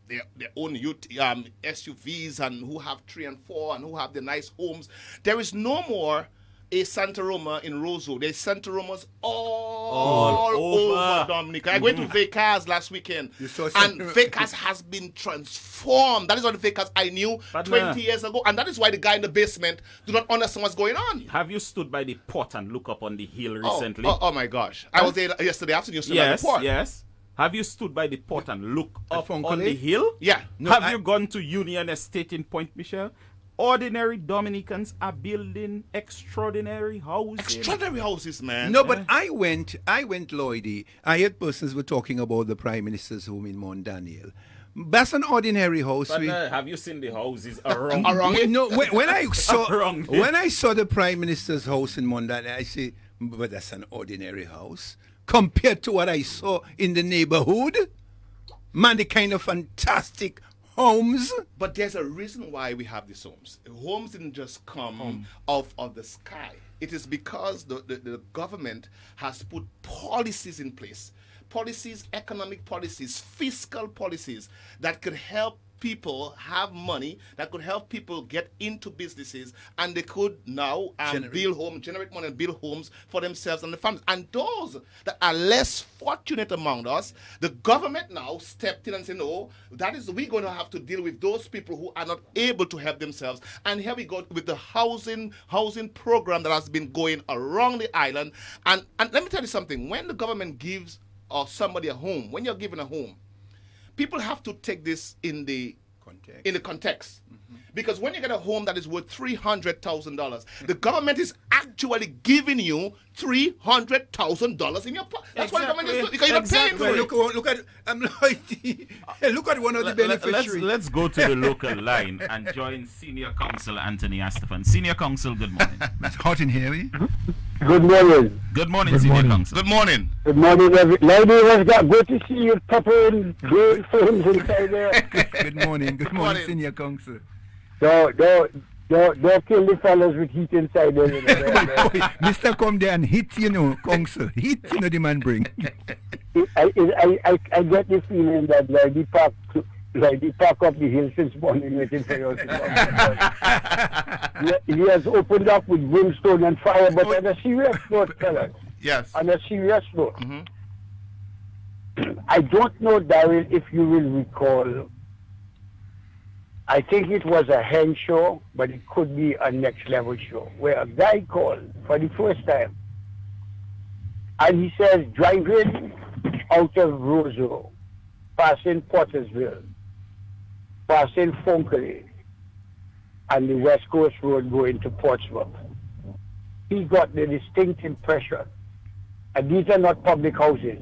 their own SUVs and who have 3 and 4 and who have the nice homes. There is no more a Santa Roma in Roseau. There's Santa Romas all over Dominica. I went to Vegas last weekend, and Vegas has been transformed. That is not the Vegas I knew 20 years ago, and that is why the guy in the basement do not understand what's going on. Have you stood by the port and look up on the hill recently? Oh my gosh. I was there yesterday afternoon. Stood by the port. Yes. Have you stood by the port and look up on Funkle? the hill? Yeah. No, Have you gone to Union Estate in Point Michel? Ordinary Dominicans are building extraordinary houses. Extraordinary houses, man. No, but I went, Lloydie. I heard persons were talking about the Prime Minister's home in Mount Daniel. That's an ordinary house. But have you seen the houses around it? No, when I saw Around it. when I saw the Prime Minister's house in Mount Daniel, I say, but that's an ordinary house compared to what I saw in the neighborhood. Man, the kind of fantastic homes. But there's a reason why we have these homes. Homes didn't just come off of the sky. It is because the government has put policies in place. Policies, economic policies, fiscal policies that could help people have money, that could help people get into businesses, and they could now generate money and build homes for themselves and the families. And those that are less fortunate among us, the government now stepped in and said, no, we're going to have to deal with those people who are not able to help themselves. And here we go with the housing program that has been going around the island. And let me tell you something, when the government gives somebody a home, when you're given a home, people have to take this in the context. Because when you get a home that is worth $300,000, the government is actually giving you $300,000 in your pocket. That's what the government is doing, because you're not paying for it. Look at one of the beneficiaries. Let's go to the local line and join Senior Counsel Anthony Astafan. Senior Counsel, good morning. It's hot in here, eh? Good morning. Good morning, Senior Counsel. Good morning. Good morning, lady. Was good to see you peppering great films inside there. Good morning, Senior Counsel. Don't kill the fellas with heat inside there. Mr. Come there and hit, Counsel. Hit, the man bring. I get the feeling that lady pack up the hill since morning waiting for you to come. He has opened up with brimstone and fire, but on a serious note, fellas. Yes. On a serious note. I don't know, Daryl, if you will recall. I think it was a Heng show, but it could be a next level show, where a guy called for the first time. And he says, driving out of Roseau, passing Pottersville, passing Funkle, and the West Coast Road going to Portsmouth. He got the distinct impression, and these are not public houses,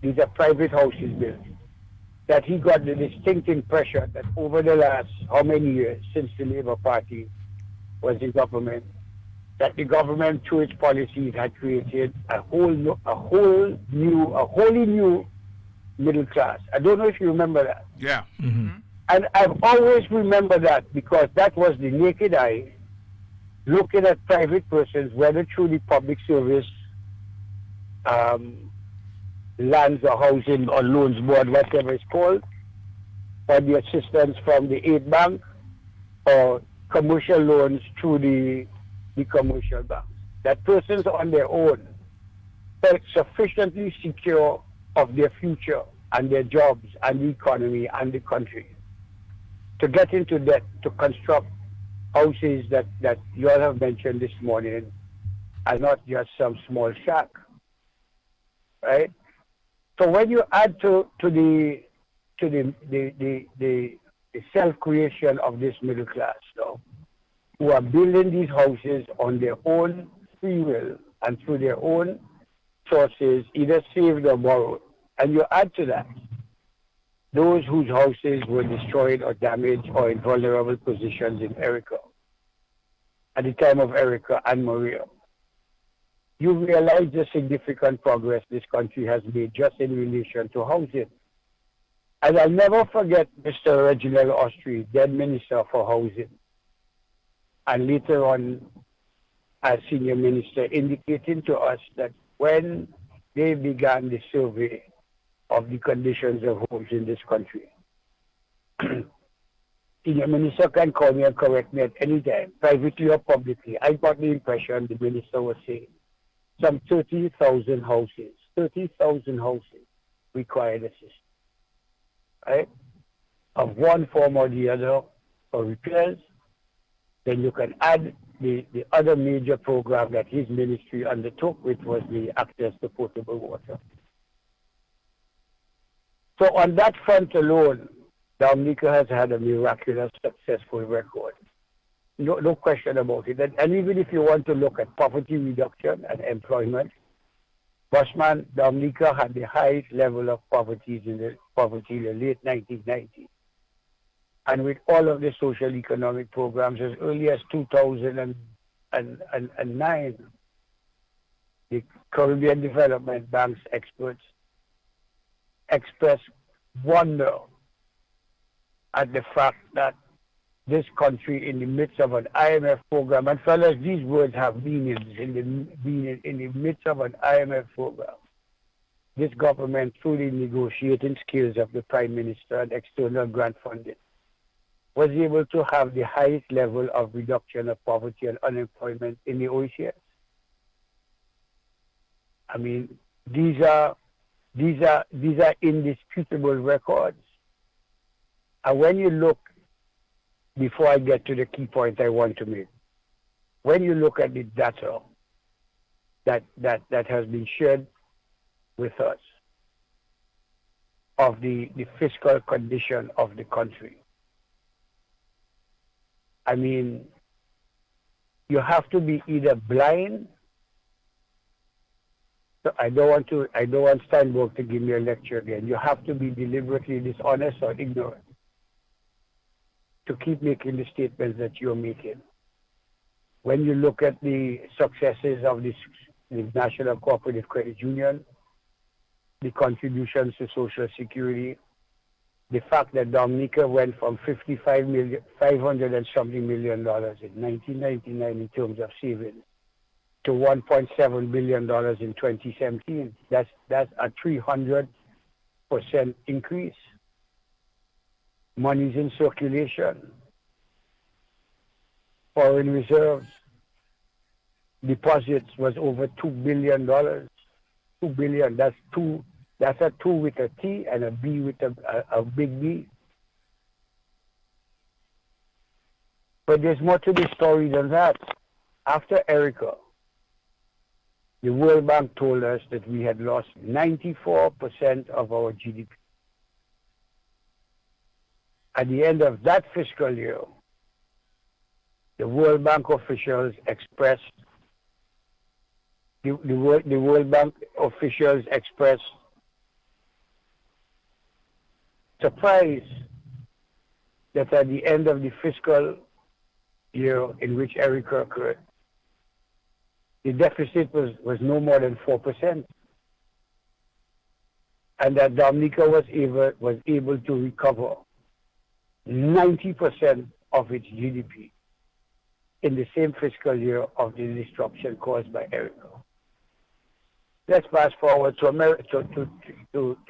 these are private houses built, that he got the distinct impression that over the last how many years since the Labour Party was in government, that the government through its policies had created a wholly new middle class. I don't know if you remember that. Yeah. And I've always remembered that because that was the naked eye looking at private persons, whether through the public service, lands or housing or loans board, whatever it's called, or the assistance from the aid bank, or commercial loans through the commercial banks. That persons on their own felt sufficiently secure of their future and their jobs and the economy and the country to get into debt to construct houses that you all have mentioned this morning and not just some small shack. Right? So when you add to the self-creation of this middle class now, who are building these houses on their own free will and through their own sources, either saved or borrowed, and you add to that those whose houses were destroyed or damaged or in vulnerable positions in Erica, at the time of Erica and Maria, you realize the significant progress this country has made just in relation to housing. And I'll never forget Mr. Reginald Austri, then Minister for Housing, and later on as Senior Minister, indicating to us that when they began the survey of the conditions of homes in this country, Senior Minister can call me and correct me at any time, privately or publicly. I got the impression the Minister was saying some 30,000 houses, 30,000 houses required assistance, right? Of one form or the other for repairs. Then you can add the other major program that his ministry undertook, which was the access to potable water. So on that front alone, Dominica has had a miraculous, successful record. No question about it. And even if you want to look at poverty reduction and employment, Bushman, Dominica had the highest level of poverty in the late 1990s. And with all of the social economic programs as early as 2009, the Caribbean Development Bank's experts expressed wonder at the fact that this country, in the midst of an IMF program, and fellas, these words have meanings, in the midst of an IMF program, this government, through the negotiating skills of the Prime Minister and external grant funding, was able to have the highest level of reduction of poverty and unemployment in the OECS. I mean, these are indisputable records. And when you look, before I get to the key point I want to make, when you look at the data that has been shared with us of the fiscal condition of the country, I mean, you have to be either blind. So I don't want Steinberg to give me a lecture again. You have to be deliberately dishonest or ignorant to keep making the statements that you're making. When you look at the successes of the National Cooperative Credit Union, the contributions to Social Security, the fact that Dominica went from $500 and something million in 1999 in terms of savings to $1.7 billion in 2017. That's a 300% increase. Monies in circulation, foreign reserves, deposits was over $2 billion. $2 billion. That's a 2 with a T and a B with a big B. But there's more to the story than that. After Erica, the World Bank told us that we had lost 94% of our GDP. At the end of that fiscal year, the World Bank officials expressed surprise that at the end of the fiscal year in which Erica occurred, the deficit was no more than 4%, and that Dominica was able to recover 90% of its GDP in the same fiscal year of the disruption caused by Erica. Let's fast forward to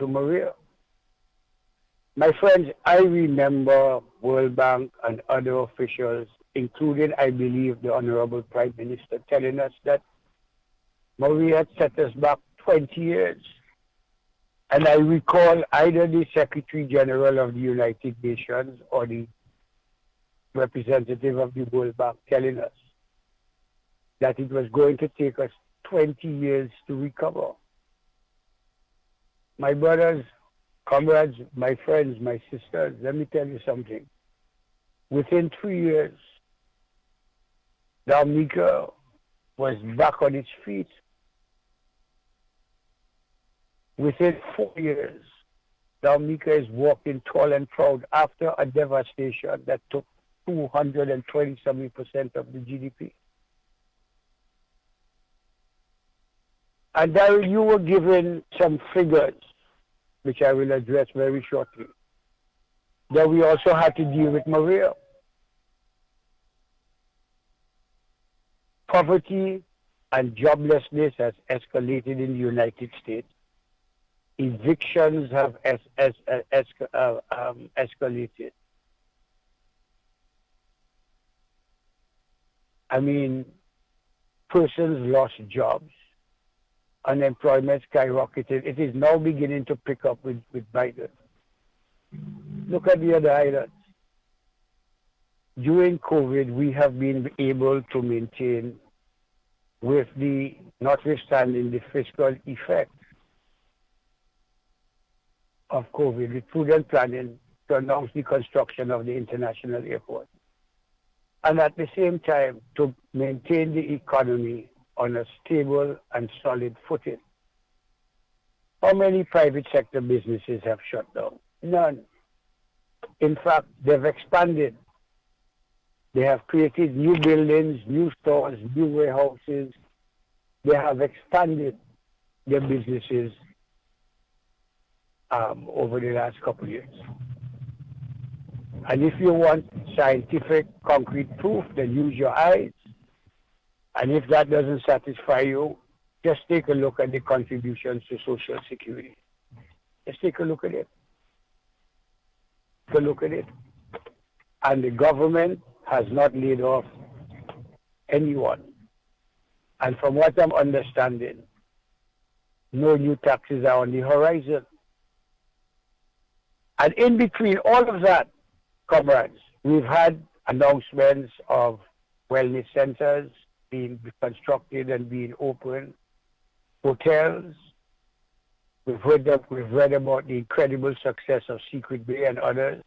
Maria. My friends, I remember World Bank and other officials, including, I believe, the Honorable Prime Minister, telling us that Maria had set us back 20 years. And I recall either the Secretary General of the United Nations or the representative of the World Bank telling us that it was going to take us 20 years to recover. My brothers, comrades, my friends, my sisters, let me tell you something. Within 3 years, Dominica was back on its feet. Within 4 years, Dominica is walking tall and proud after a devastation that took 220% of the GDP. And Daryl, you were given some figures, which I will address very shortly, that we also had to deal with Maria. Poverty and joblessness has escalated in the United States. Evictions have escalated. I mean, persons lost jobs. Unemployment skyrocketed. It is now beginning to pick up with Biden. Look at the other islands. During COVID, we have been able to maintain, with the, notwithstanding the fiscal effect of COVID, with prudent planning to announce the construction of the international airport. And at the same time, to maintain the economy on a stable and solid footing. How many private sector businesses have shut down? None. In fact, they've expanded. They have created new buildings, new stores, new warehouses. They have expanded their businesses over the last couple of years. And if you want scientific, concrete proof, then use your eyes. And if that doesn't satisfy you, just take a look at the contributions to Social Security. Just take a look at it. Take a look at it. And the government has not laid off anyone. And from what I'm understanding, no new taxes are on the horizon. And in between all of that, comrades, we've had announcements of wellness centers being constructed and being opened, hotels. We've read about the incredible success of Secret Bay and others.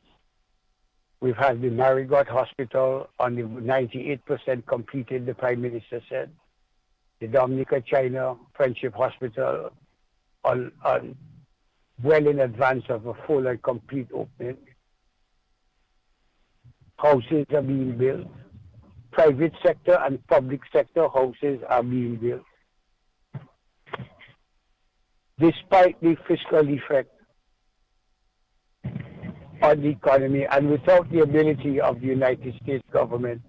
We've had the Marigot Hospital on the 98% completed, the Prime Minister said. The Dominica China Friendship Hospital on well in advance of a full and complete opening. Houses are being built. Private sector and public sector houses are being built. Despite the fiscal effect on the economy and without the ability of the United States government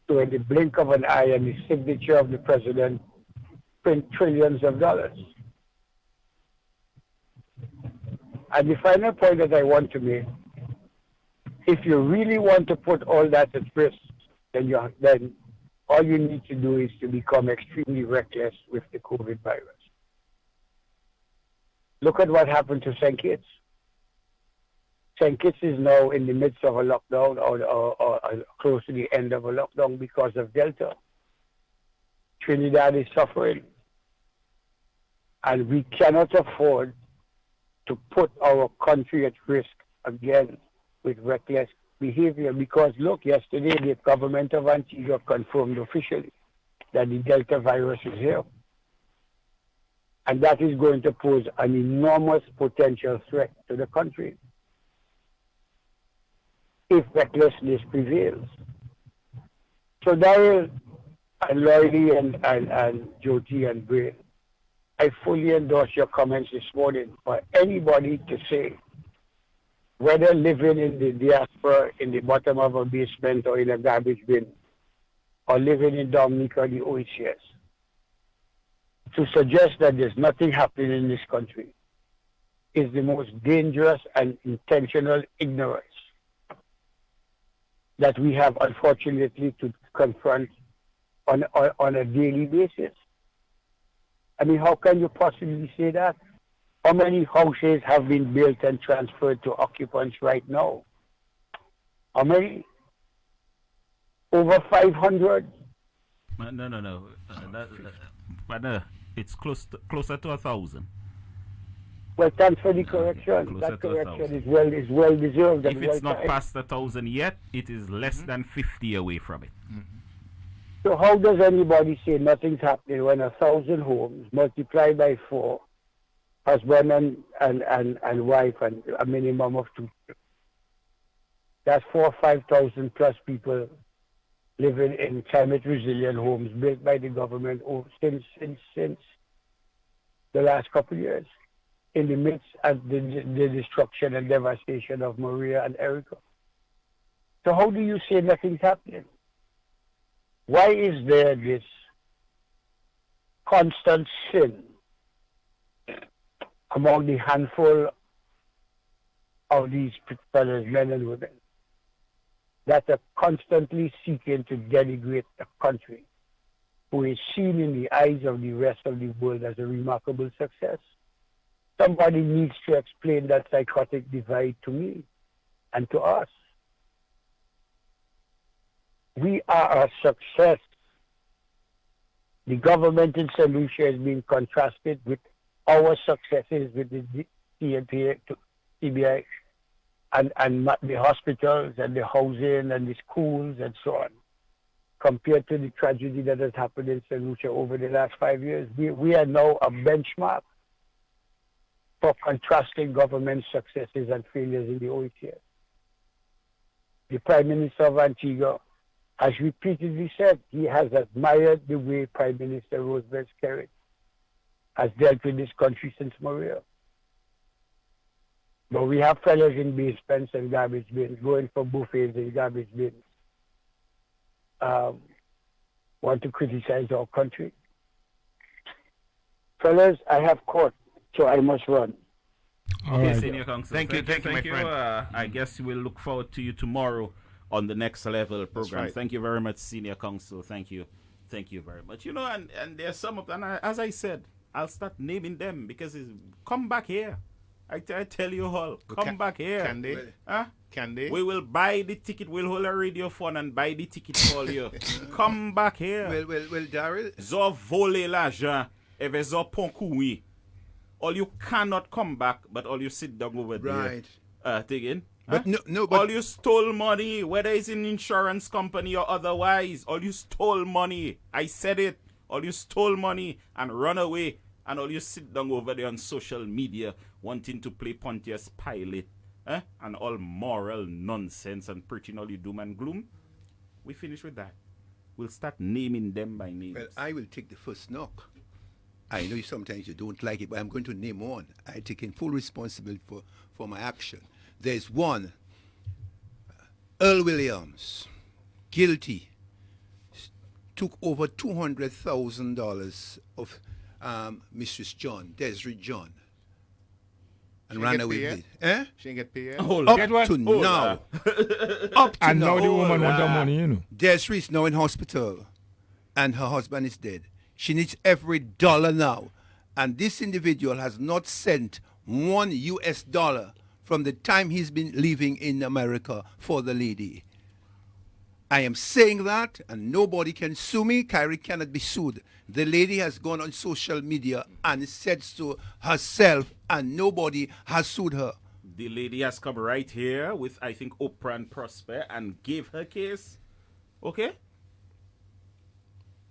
to, in the blink of an eye and the signature of the president, print trillions of dollars. And the final point that I want to make, if you really want to put all that at risk, then all you need to do is to become extremely reckless with the COVID virus. Look at what happened to St. Kitts. St. Kitts is now in the midst of a lockdown or close to the end of a lockdown because of Delta. Trinidad is suffering. And we cannot afford to put our country at risk again with reckless behavior, because look, yesterday the government of Antigua confirmed officially that the Delta virus is here. And that is going to pose an enormous potential threat to the country if recklessness prevails. So Daryl and Lloydie and Jyoti and Brain, I fully endorse your comments this morning. For anybody to say, whether living in the diaspora in the bottom of a basement or in a garbage bin, or living in Dominica or the OHS, to suggest that there's nothing happening in this country is the most dangerous and intentional ignorance that we have, unfortunately, to confront on a daily basis. I mean, how can you possibly say that? How many houses have been built and transferred to occupants right now? How many? Over 500? No. It's closer to 1,000. Well, thanks for the correction. That correction is well deserved. If it's not past 1,000 yet, it is less than 50 away from it. So how does anybody say nothing's happening when 1,000 homes multiplied by 4, husband and wife, and a minimum of 2? That's 4,000 or 5,000 plus people living in climate resilient homes built by the government since the last couple of years in the midst of the destruction and devastation of Maria and Erica. So how do you say nothing's happening? Why is there this constant sin among the handful of these fellows, men and women, that are constantly seeking to denigrate a country who is seen in the eyes of the rest of the world as a remarkable success? Somebody needs to explain that psychotic divide to me and to us. We are a success. The government in St. Lucia is being contrasted with our successes with the CNPA, CBI, and the hospitals and the housing and the schools and so on. Compared to the tragedy that has happened in St. Lucia over the last 5 years, we are now a benchmark for contrasting government successes and failures in the OECS. The Prime Minister of Antigua has repeatedly said he has admired the way Prime Minister Roosevelt Skerrit has dealt with this country since Maria. But we have fellows in basements and garbage bins, going for buffets in garbage bins, want to criticize our country. Fellas, I have court, so I must run. Okay, Senior Counsel. Thank you, my friend. I guess we'll look forward to you tomorrow on the Next Level program. right. Thank you very much, Senior Counsel. Thank you very much. You know, and there's some of them, as I said, I'll start naming them because come back here. I tell you all, come back here. Can they? Huh? Can they? We will buy the ticket. We'll hold a radio phone and buy the ticket for you. Come back here. Well, Daryl. Zo vole l'argent, eve zo pon koui. All you cannot come back, but all you sit down over there. Right. Digging. But no, all you stole money, whether it's in insurance company or otherwise, all you stole money. I said it. All you stole money and run away. And all you sit down over there on social media wanting to play Pontius Pilate, and all moral nonsense and preaching all you doom and gloom. We finish with that. We'll start naming them by name. Well, I will take the first knock. I know sometimes you don't like it, but I'm going to name one. I take in full responsibility for my action. There's one, Earl Williams, guilty, took over $200,000 of Mistress John, Desiree John, and ran away with it. She didn't get paid. Up to now. And now the woman want the money, you know. Desiree is now in hospital, and her husband is dead. She needs every dollar now. And this individual has not sent $1 from the time he's been living in America for the lady. I am saying that, and nobody can sue me. Kyrie cannot be sued. The lady has gone on social media and said so herself, and nobody has sued her. The lady has come right here with, I think, Oprah and Prosper and gave her case. Okay?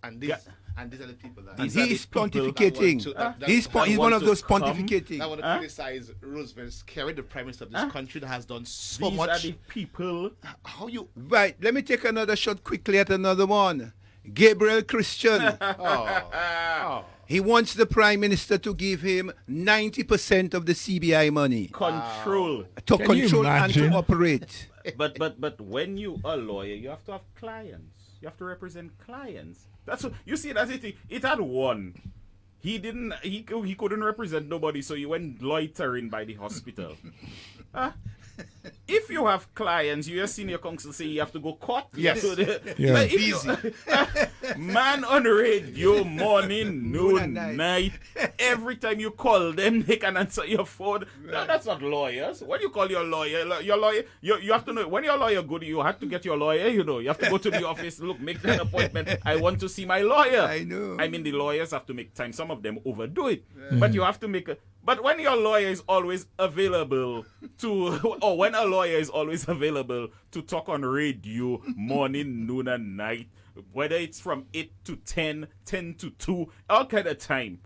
And these are the people that... And he's pontificating. He's one of those pontificating. I want to criticize Roosevelt Skerrit, the Prime Minister of this country that has done so These much. are the people... How you... Right, let me take another shot quickly at another one. Gabriel Christian. He wants the Prime Minister to give him 90% of the CBI money. Control. To control and to operate. But when you are a lawyer, you have to have clients. You have to represent clients. That's what you see. That's it. It had one. He didn't. He couldn't represent nobody, so he went loitering by the hospital. If you have clients, your senior counsel say you have to go court. Yes. Like easy. Man on radio, morning, noon, night. Every time you call them, they can answer your phone. No, that's not lawyers. When you call your lawyer, you have to know. When your lawyer good, you have to get your lawyer, you know. You have to go to the office, look, make that appointment. I want to see my lawyer. I know. I mean, the lawyers have to make time. Some of them overdo it. But you have to make a... But when your lawyer is always available or when a lawyer is always available to talk on radio morning, noon, and night, whether it's from 8 to 10, 10 to 2, all kind of time.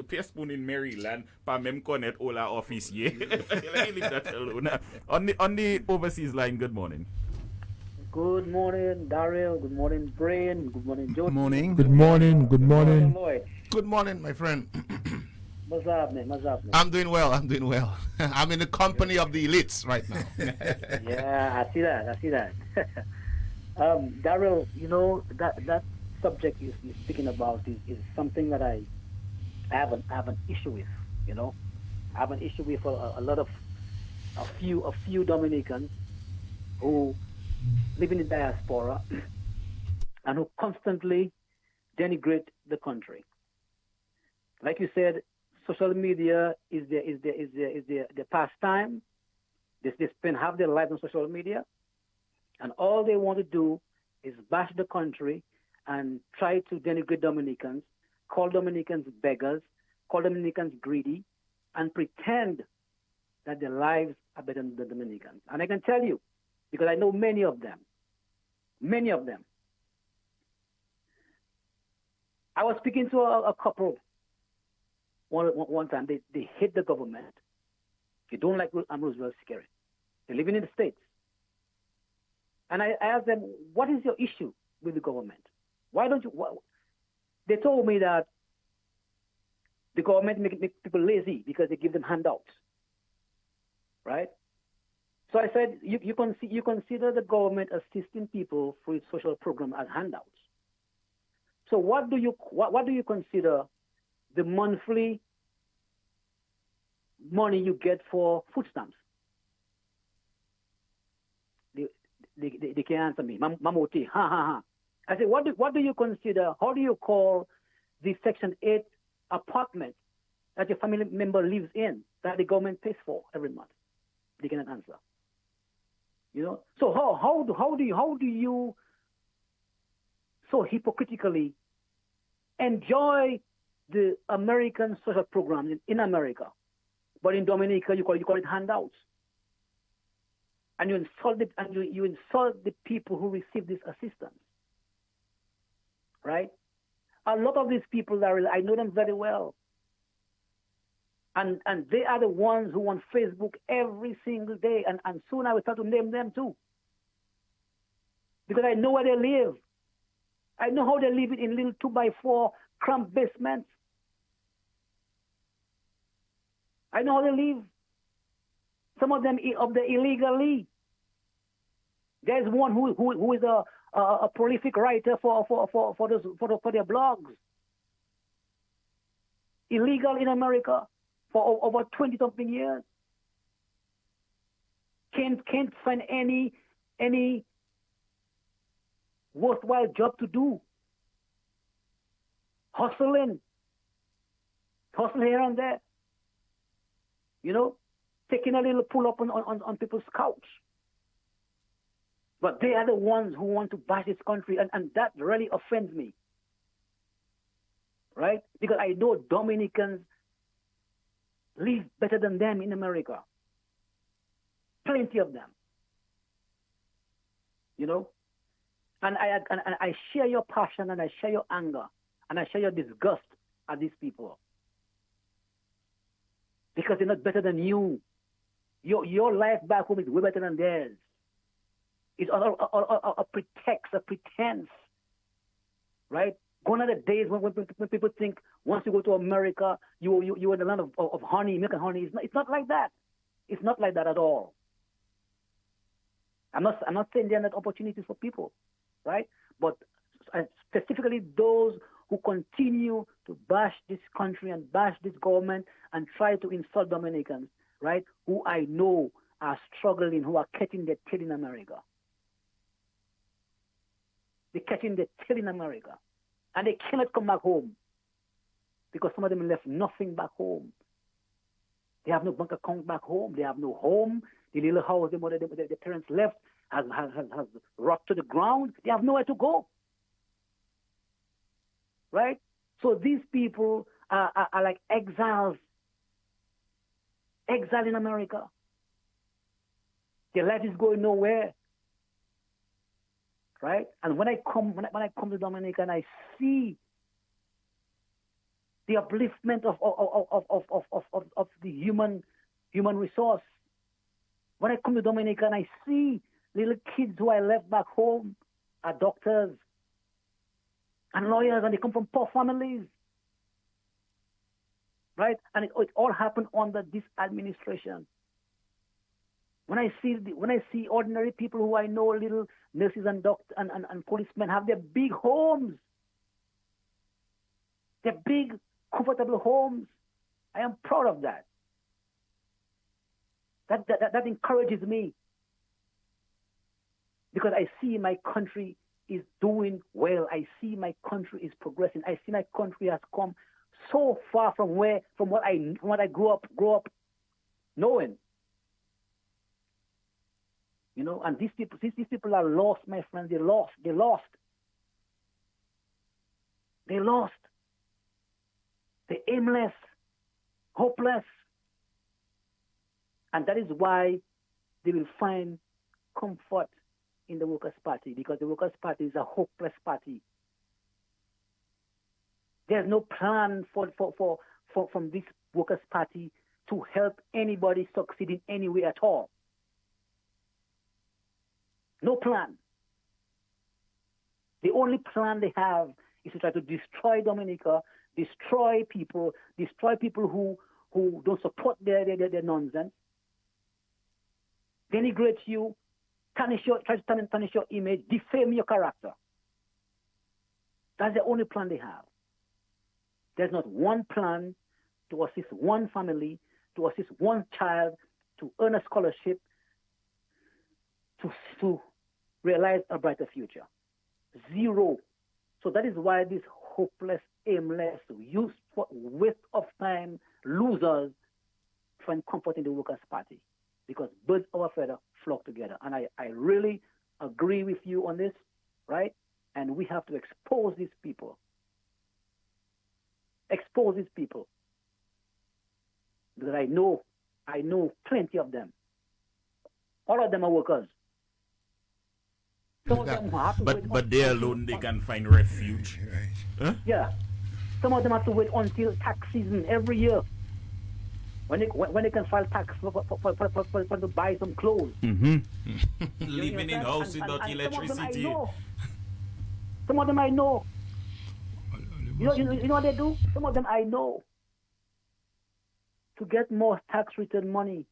Pierre Spoon in Maryland, pa mem connect all our office here. Let me leave that alone. On the overseas line, good morning. Good morning, Daryl. Good morning, Brian. Good morning, Joe. Good morning. Good morning. Good morning. Lloyd. Good morning, my friend. What's happening? What's happening? I'm doing well. I'm doing well. I'm in the company of the elites right now. Yeah, I see that. I see that. Daryl, you know that subject you're speaking about is something that I have an issue with. You know, I have an issue with a lot of a few Dominicans who live in the diaspora and who constantly denigrate the country. Like you said, social media is the pastime. They spend half their lives on social media, and all they want to do is bash the country and try to denigrate Dominicans, call Dominicans beggars, call Dominicans greedy, and pretend that their lives are better than the Dominicans. And I can tell you, because I know many of them. I was speaking to a couple one time. They hate the government. They don't like Roosevelt Scary. They're living in the States. And I asked them, what is your issue with the government? Why don't you... They told me that the government make people lazy because they give them handouts. Right? So I said, you consider the government assisting people for its social program as handouts. So what do you consider the monthly money you get for food stamps? They can't answer me. Mamoti, ha ha ha. I said, what do you consider? How do you call the Section 8 apartment that your family member lives in that the government pays for every month? They cannot answer. You know. So how do you so hypocritically enjoy the American social programs in America, but in Dominica you call it handouts, and you insult the people who receive this assistance, right? A lot of these people I know them very well, and they are the ones who on Facebook every single day, and soon I will start to name them too, because I know where they live. I know how they live in little 2x4 cramped basements. I know how they live. Some of them up there illegally. There's one who is a prolific writer for their blogs. Illegal in America for over 20-something years. Can't find any worthwhile job to do. Hustle here and there. You know, taking a little pull up on people's couch. But they are the ones who want to bash this country, and that really offends me. Right? Because I know Dominicans live better than them in America. Plenty of them. You know? And I share your passion, and I share your anger, and I share your disgust at these people. Because they're not better than you. Your life back home is way better than theirs. It's a pretext, a pretense. Right? Gone are the days when people think once you go to America, you are in the land of honey, milk and honey. It's not like that. It's not like that at all. I'm not saying there are not opportunities for people. Right? But specifically those who continue to bash this country and bash this government and try to insult Dominicans, right, who I know are struggling, who are catching their tail in America. They're catching their tail in America. And they cannot come back home because some of them left nothing back home. They have no bank account back home. They have no home. The little house their parents left has rotted to the ground. They have nowhere to go. Right? So these people are like exiles. Exile in America. Their life is going nowhere. Right? And when I come to Dominica and I see the upliftment of the human resource, when I come to Dominica and I see little kids who I left back home are doctors and lawyers, and they come from poor families. Right? And it all happened under this administration. When I see ordinary people who I know, little nurses and doctors and policemen, have their big homes, their big, comfortable homes, I am proud of that. That encourages me, because I see my country is doing well. I see my country is progressing. I see my country has come so far from what I grew up knowing. You know, and these people are lost, my friends. They're lost. They're aimless, hopeless. And that is why they will find comfort in the Workers' Party, because the Workers' Party is a hopeless party. There's no plan from this Workers' Party to help anybody succeed in any way at all. No plan. The only plan they have is to try to destroy Dominica, destroy people who don't support their nonsense, denigrate you, try to tarnish your image, defame your character. That's the only plan they have. There's not one plan to assist one family, to assist one child, to earn a scholarship, to realize a brighter future. Zero. So that is why these hopeless, aimless, waste of time losers find comfort in the Workers' Party, because birds of a feather flock together. And I really agree with you on this, right? And we have to expose these people. Expose these people. Because I know plenty of them. All of them are workers. Some of them have to wait but they alone, they can find refuge. Huh? Yeah. Some of them have to wait until tax season every year, when they can file tax for to buy some clothes. Mm-hmm. Living in house without electricity. Some of them I know. You know what they do? Some of them I know. To get more tax return money,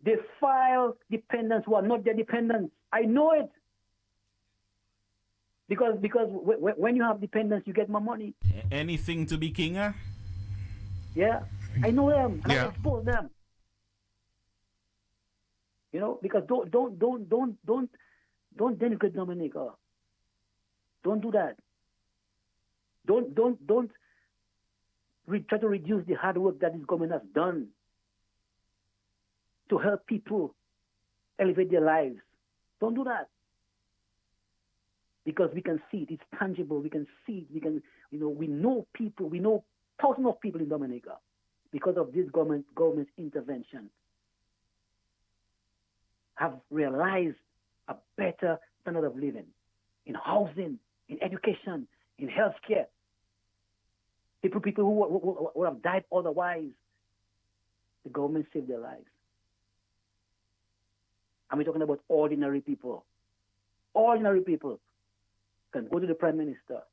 they file dependents who are not their dependents. I know it. Because when you have dependents, you get more money. Anything to be king, Yeah, I know them, and I expose them. You know, because don't denigrate Dominica. Don't do that. Don't try to reduce the hard work that this government has done to help people elevate their lives. Don't do that. Because we can see it. It's tangible. We can see it. We know people. We know thousands of people in Dominica because of this government's intervention have realized a better standard of living in housing, in education, in healthcare. People who would have died otherwise, the government saved their lives. And we're talking about ordinary people. Ordinary people can go to the Prime Minister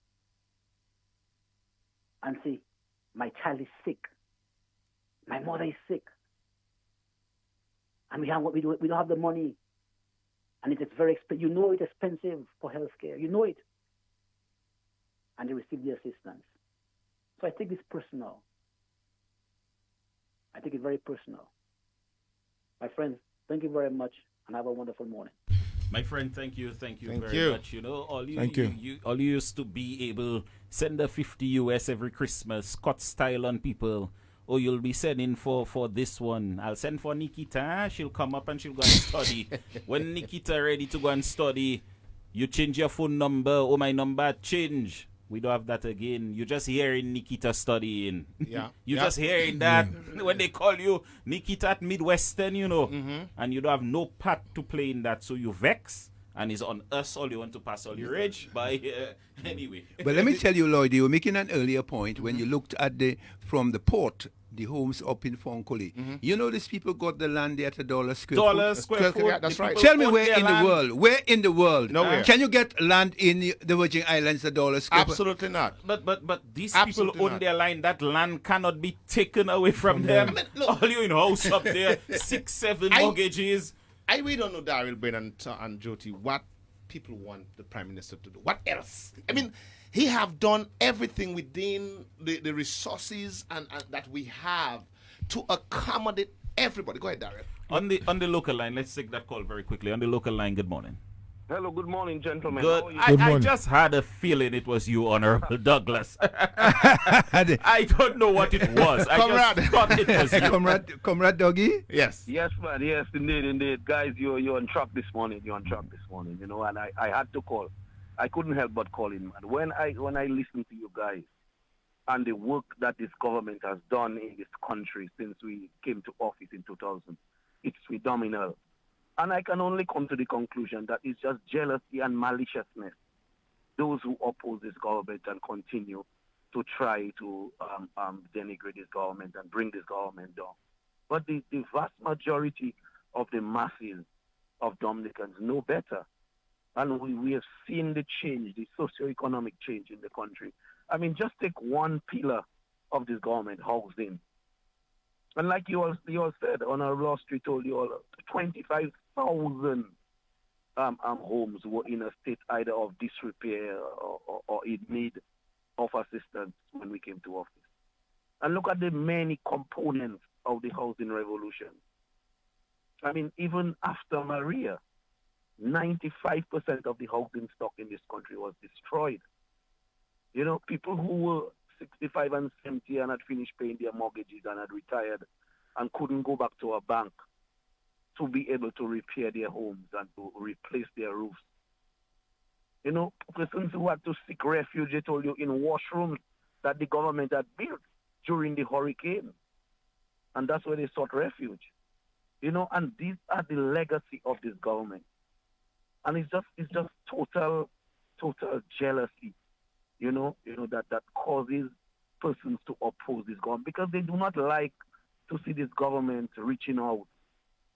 and say, my child is sick. My mother is sick. And we don't have the money. And it's very expensive. You know it's expensive for healthcare. You know it. And they receive the assistance. So I take this personal. I take it very personal. My friends, thank you very much, and have a wonderful morning. My friend, thank you very much. You know, all you used to be able send a 50 US every Christmas, cut style on people. Oh, you'll be sending for this one. I'll send for Nikita. She'll come up and she'll go and study. When Nikita ready to go and study, you change your phone number. Oh, my number change. We don't have that again. You're just hearing Nikita studying. Yeah. You're just hearing that when they call you Nikita at Midwestern, you know. Mm-hmm. And you don't have no part to play in that. So you vex. And it's on us all you want to pass all your rage. But anyway. But let me tell you, Lloyd, you were making an earlier point when you looked at from the port the homes up in Fonkoli. You know these people got the land there at $1 square Dollar foot? square foot. That's right. Tell me own where their in land. the world? Where in the world? Nowhere. Can you get land in the Virgin Islands $1 square foot? Absolutely not. But these Absolutely people own not. their land. That land cannot be taken away from them. All you in house up there, 6, 7 mortgages. I really don't know, Daryl, Ben, and Jyoti, what people want the Prime Minister to do. What else? I mean, he have done everything within the resources and that we have to accommodate everybody. Go ahead, Daryl. On the local line, let's take that call very quickly. On the local line, good morning. Hello, good morning, gentlemen. Good. How are you? I just had a feeling it was you, Honorable Douglas. I don't know what it was. I just thought it was you. Comrade Doggy? Yes. Yes, man. Yes, indeed. Guys, you're on track this morning. You're on track this morning, you know, and I had to call. I couldn't help but call in, man. When I listen to you guys and the work that this government has done in this country since we came to office in 2000, it's phenomenal. And I can only come to the conclusion that it's just jealousy and maliciousness. Those who oppose this government and continue to try to denigrate this government and bring this government down. But the vast majority of the masses of Dominicans know better. And we have seen the change, the socio-economic change in the country. I mean, just take one pillar of this government, housing. And like you all said, on our last street told you all, 25,000 homes were in a state either of disrepair or in need of assistance when we came to office. And look at the many components of the housing revolution. I mean, even after Maria, 95% of the housing stock in this country was destroyed. You know, people who were 65 and 70 and had finished paying their mortgages and had retired and couldn't go back to a bank to be able to repair their homes and to replace their roofs. You know, persons who had to seek refuge, they told you, in washrooms that the government had built during the hurricane. And that's where they sought refuge. You know, and these are the legacy of this government. And it's just total jealousy, you know, that causes persons to oppose this government because they do not like to see this government reaching out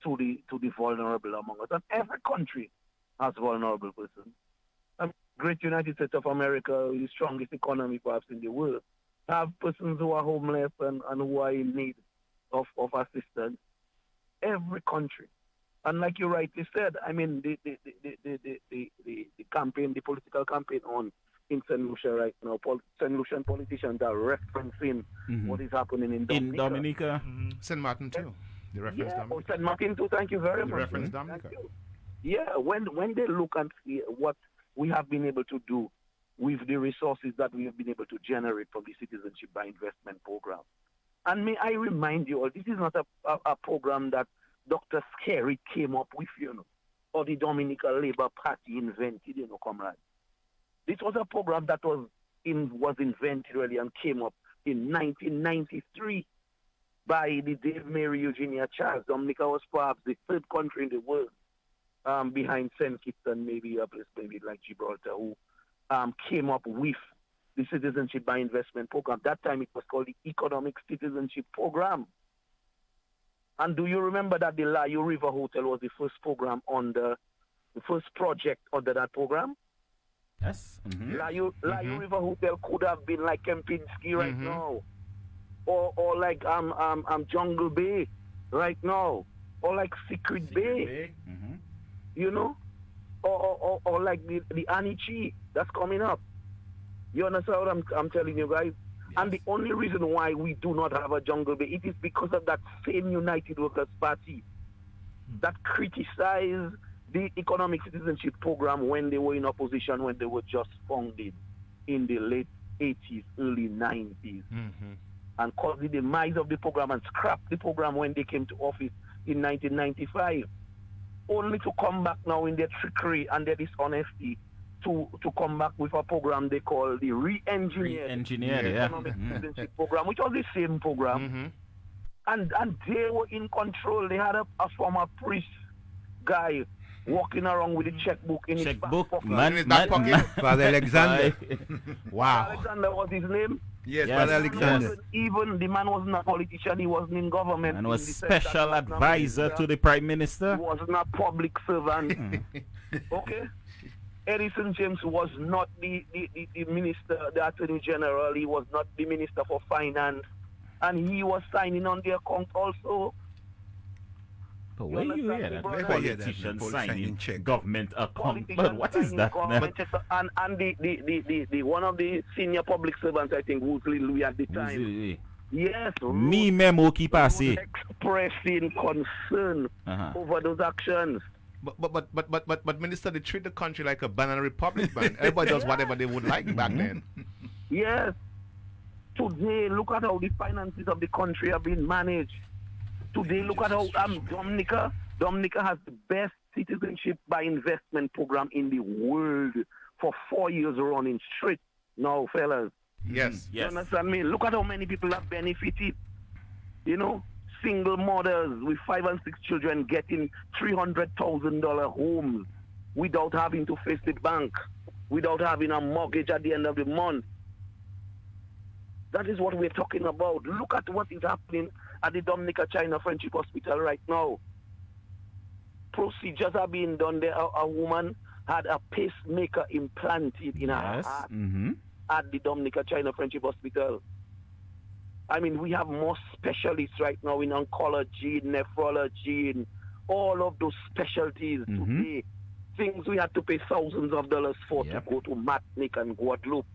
to the vulnerable among us. And every country has vulnerable persons. Great United States of America, the strongest economy perhaps in the world, have persons who are homeless and who are in need of assistance. Every country. And like you rightly said, I mean, the campaign, the political campaign in St. Lucia right now, St. Lucian politicians are referencing what is happening in Dominica. In Dominica. St. Martin too. The reference Dominica. St. Martin too, thank you very much. The reference Dominica. Yeah, when they look and see what we have been able to do with the resources that we have been able to generate from the Citizenship by Investment program. And may I remind you all, this is not a program that Dr. Scary came up with, you know, or the Dominican Labour Party invented, you know, comrade. This was a program that was invented really and came up in 1993 by the Dave Mary Eugenia Charles. Dominica was perhaps the third country in the world behind St. Kitts and maybe a place maybe like Gibraltar who came up with the Citizenship by Investment program. That time it was called the Economic Citizenship Program. And do you remember that the Layu River Hotel was the first program the first project under that program? Yes. Layu River Hotel could have been like Kempinski right now, or like Jungle Bay right now, or like Secret Bay. You know, or like the Anichi that's coming up. You understand what I'm telling you guys? And the only reason why we do not have a Jungle Bay, it is because of that same United Workers' Party that criticized the Economic Citizenship Program when they were in opposition, when they were just founded in the late 80s, early 90s, and caused the demise of the program and scrapped the program when they came to office in 1995, only to come back now in their trickery and their dishonesty to come back with a program they call the Re-Engineered Economic Citizenship Program, which was the same program. And they were in control. They had a former priest guy walking around with a checkbook in his back pocket. Father Alexander. Wow. Alexander was his name. Yes, Yes, Brother Alexander. yes. Even the man wasn't a politician, he wasn't in government. And in was the sense that he special wasn't a advisor minister. to the Prime He Minister. wasn't a public servant. Okay? Edison James was not the minister, the attorney general. He was not the minister for finance. And he was signing on the account also. But where you hear that? brother? Politicians signing government account. But Politicians what is signing that? government checks. And the one of the senior public servants, I think, Woodley Louis at the time. Yes. Me memo qui passe. Expressing concern over those actions. But Minister, they treat the country like a banana republic, man. Everybody does whatever they would like back then. Yes. Today, look at how the finances of the country have been managed. Today, look at how Dominica has the best citizenship by investment program in the world for 4 years running straight. Now, fellas. Yes. You understand me? Look at how many people have benefited. You know, single mothers with 5 and 6 children getting $300,000 homes without having to face the bank, without having a mortgage at the end of the month. That is what we're talking about. Look at what is happening at the Dominica China Friendship Hospital right now. Procedures are being done there. A woman had a pacemaker implanted in her heart at the Dominica China Friendship Hospital. I mean, we have more specialists right now in oncology, nephrology, and all of those specialties today. Things we had to pay thousands of dollars for to go to Martinique and Guadeloupe.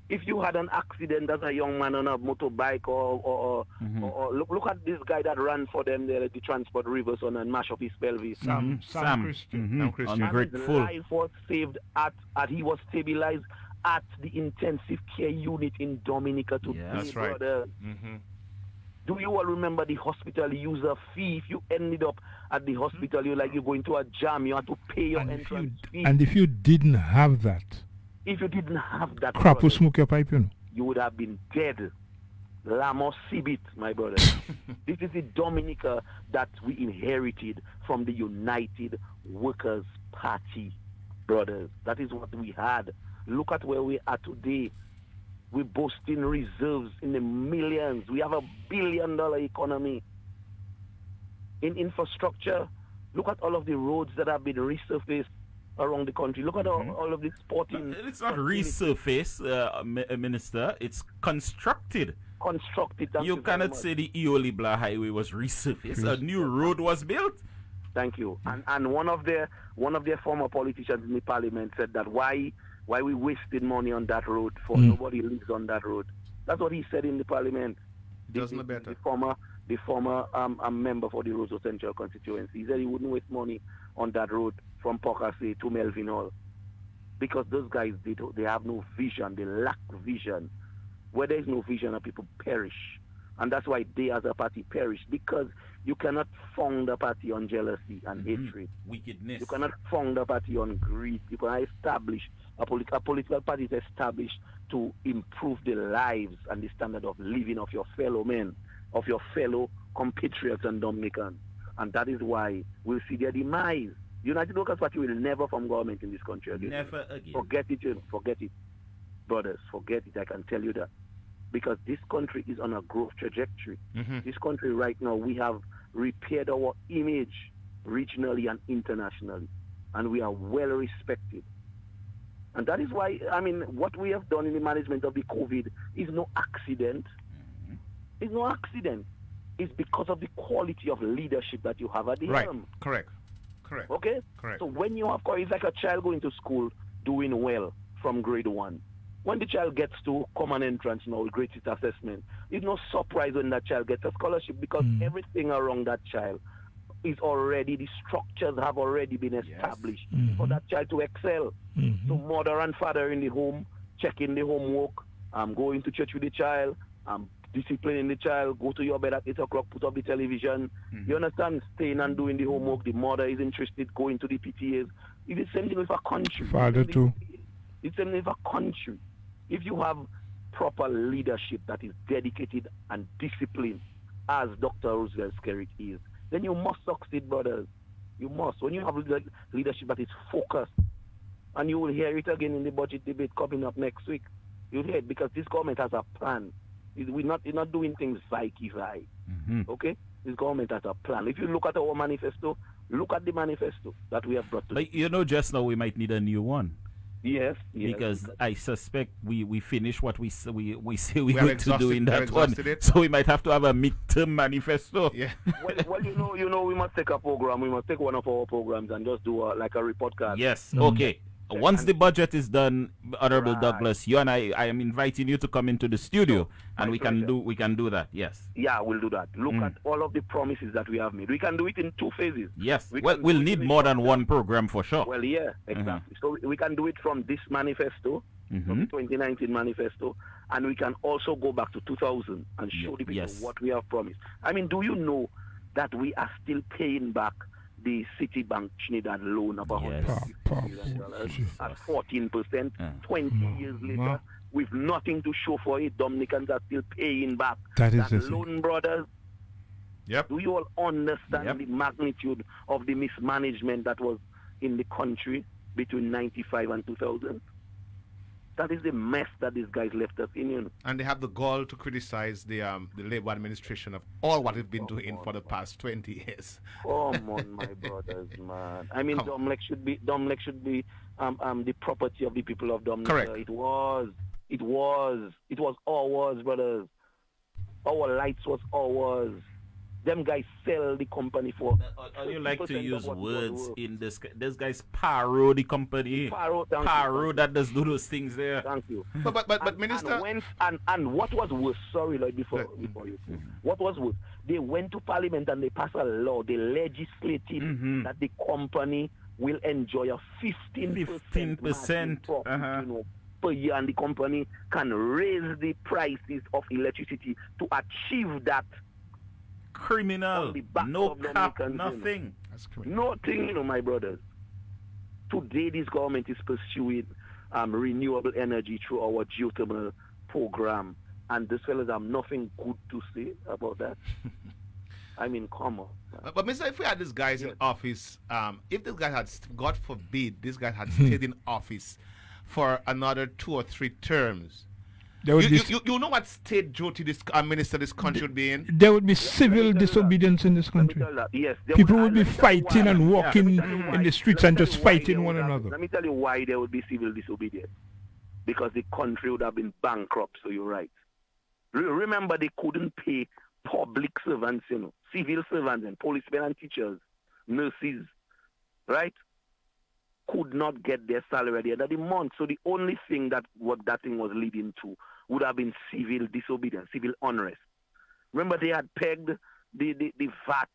If you had an accident as a young man on a motorbike or look at this guy that ran for them there at the Transport Rivers and mash up his pelvis. Sam Christian. His life was saved he was stabilized at the intensive care unit in Dominica today. That's right. Do you all remember the hospital user fee? If you ended up at the hospital, you're going to a jam, you had to pay your entrance fee. And if you didn't have that, if you didn't have that, crap will smoke your pipe, you know. You would have been dead. Lamos Sibit, my brother. This is the Dominica that we inherited from the United Workers' Party, brothers. That is what we had. Look at where we are today. We're boasting reserves in the millions. We have $1 billion economy. In infrastructure, look at all of the roads that have been resurfaced around the country. Look at all of the sporting... It's not resurfaced, Minister. It's constructed. You cannot say the Iolibla Highway was resurfaced. A new road was built. Thank you. And one of their former politicians in the parliament said that why we wasted money on that road for nobody lives on that road. That's what he said in the parliament. The former member for the Roseau Central constituency. He said he wouldn't waste money on that road from Pokase to Melvin Hall because those guys they have no vision. They lack vision. Where there is no vision, people perish, and that's why they as a party perish, because you cannot found a party on jealousy and hatred, wickedness. You cannot found a party on greed. You cannot establish a political party is established to improve the lives and the standard of living of your fellow men, of your fellow compatriots and Dominicans. And that is why we'll see their demise. United Workers' Party will never form government in this country again. Never again. Forget it, Jim. Forget it. Brothers, forget it. I can tell you that. Because this country is on a growth trajectory. This country right now, we have repaired our image regionally and internationally. And we are well respected. And that is why, what we have done in the management of the COVID is no accident. It's no accident. It's because of the quality of leadership that you have at the helm. Correct. Okay? Correct. So when you have, it's like a child going to school doing well from grade 1. When the child gets to common entrance now, grade 6 assessment, it's no surprise when that child gets a scholarship because everything around that child is already, the structures have already been established for that child to excel. So mother and father in the home, checking the homework, going to church with the child, disciplining the child, go to your bed at 8 o'clock, put up the television. You understand? Staying and doing the homework. The mother is interested, going to the PTAs. It's the same thing with a country. Father too. It's the same thing with a country. If you have proper leadership that is dedicated and disciplined, as Dr. Roosevelt Skerritt is, then you must succeed, brothers. You must. When you have leadership that is focused, and you will hear it again in the budget debate coming up next week, You hear? Because this government has a plan. We're not doing things vai. Okay? This government has a plan. If you look at our manifesto, look at the manifesto that we have brought to. But just now we might need a new one. Yes. Because I suspect we finish what we say we're We going to do in that one. So we might have to have a midterm manifesto. Yeah. well, you know, we must take a program. We must take one of our programs and just do like a report card. Yes. Okay. Once the budget is done, Honorable Douglas, you and I am inviting you to come into the studio, and we can do that. Yes. Yeah, we'll do that. Look at all of the promises that we have made. We can do it in 2 phases. Yes. We'll need more than one program for sure. Well, yeah, exactly. So we can do it from this manifesto, from the 2019 manifesto, and we can also go back to 2000 and show the people what we have promised. I mean, do you know that we are still paying back the Citibank Trinidad loan of $150 million at 14%, 20 years later, with nothing to show for it? Dominicans are still paying back that loan, brothers. Yep. Do you all understand the magnitude of the mismanagement that was in the country between 95 and 2000? That is the mess that these guys left us in, you know. And they have the gall to criticize the Labour administration of all what they've been doing for the past 20 years. Come on, my brothers, man. I mean, Domlec should be the property of the people of Dominica. Correct. It was ours, brothers. Our lights was ours. Them guys sell the company for. You like to use words in this. This guy's Paro the company. Paro that does do those things there. Thank you. But Minister. And what was worse? Sorry, Lloyd, before you. What was worse? They went to Parliament and they passed a law. They legislated that the company will enjoy a 15% profit, per year, and the company can raise the prices of electricity to achieve that. Criminal, no cap, nothing. That's criminal. Nothing, my brothers. Today, this government is pursuing renewable energy through our geothermal program, and these fellas have nothing good to say about that. I mean, come on. But Mr., if we had these guys in office, if this guy had, God forbid, this guy had stayed in office for another 2 or 3 terms, you know what state duty this minister this country would be in? There would be civil disobedience in this country. Yes, people would be fighting and walking in the streets and just fighting one another. Let me tell you why there would be civil disobedience. Because the country would have been bankrupt, so you're right. Remember, they couldn't pay public servants, civil servants and policemen and teachers, nurses, right? Could not get their salary at the end of the month. So the only thing that thing was leading to would have been civil disobedience, civil unrest. Remember, they had pegged the VAT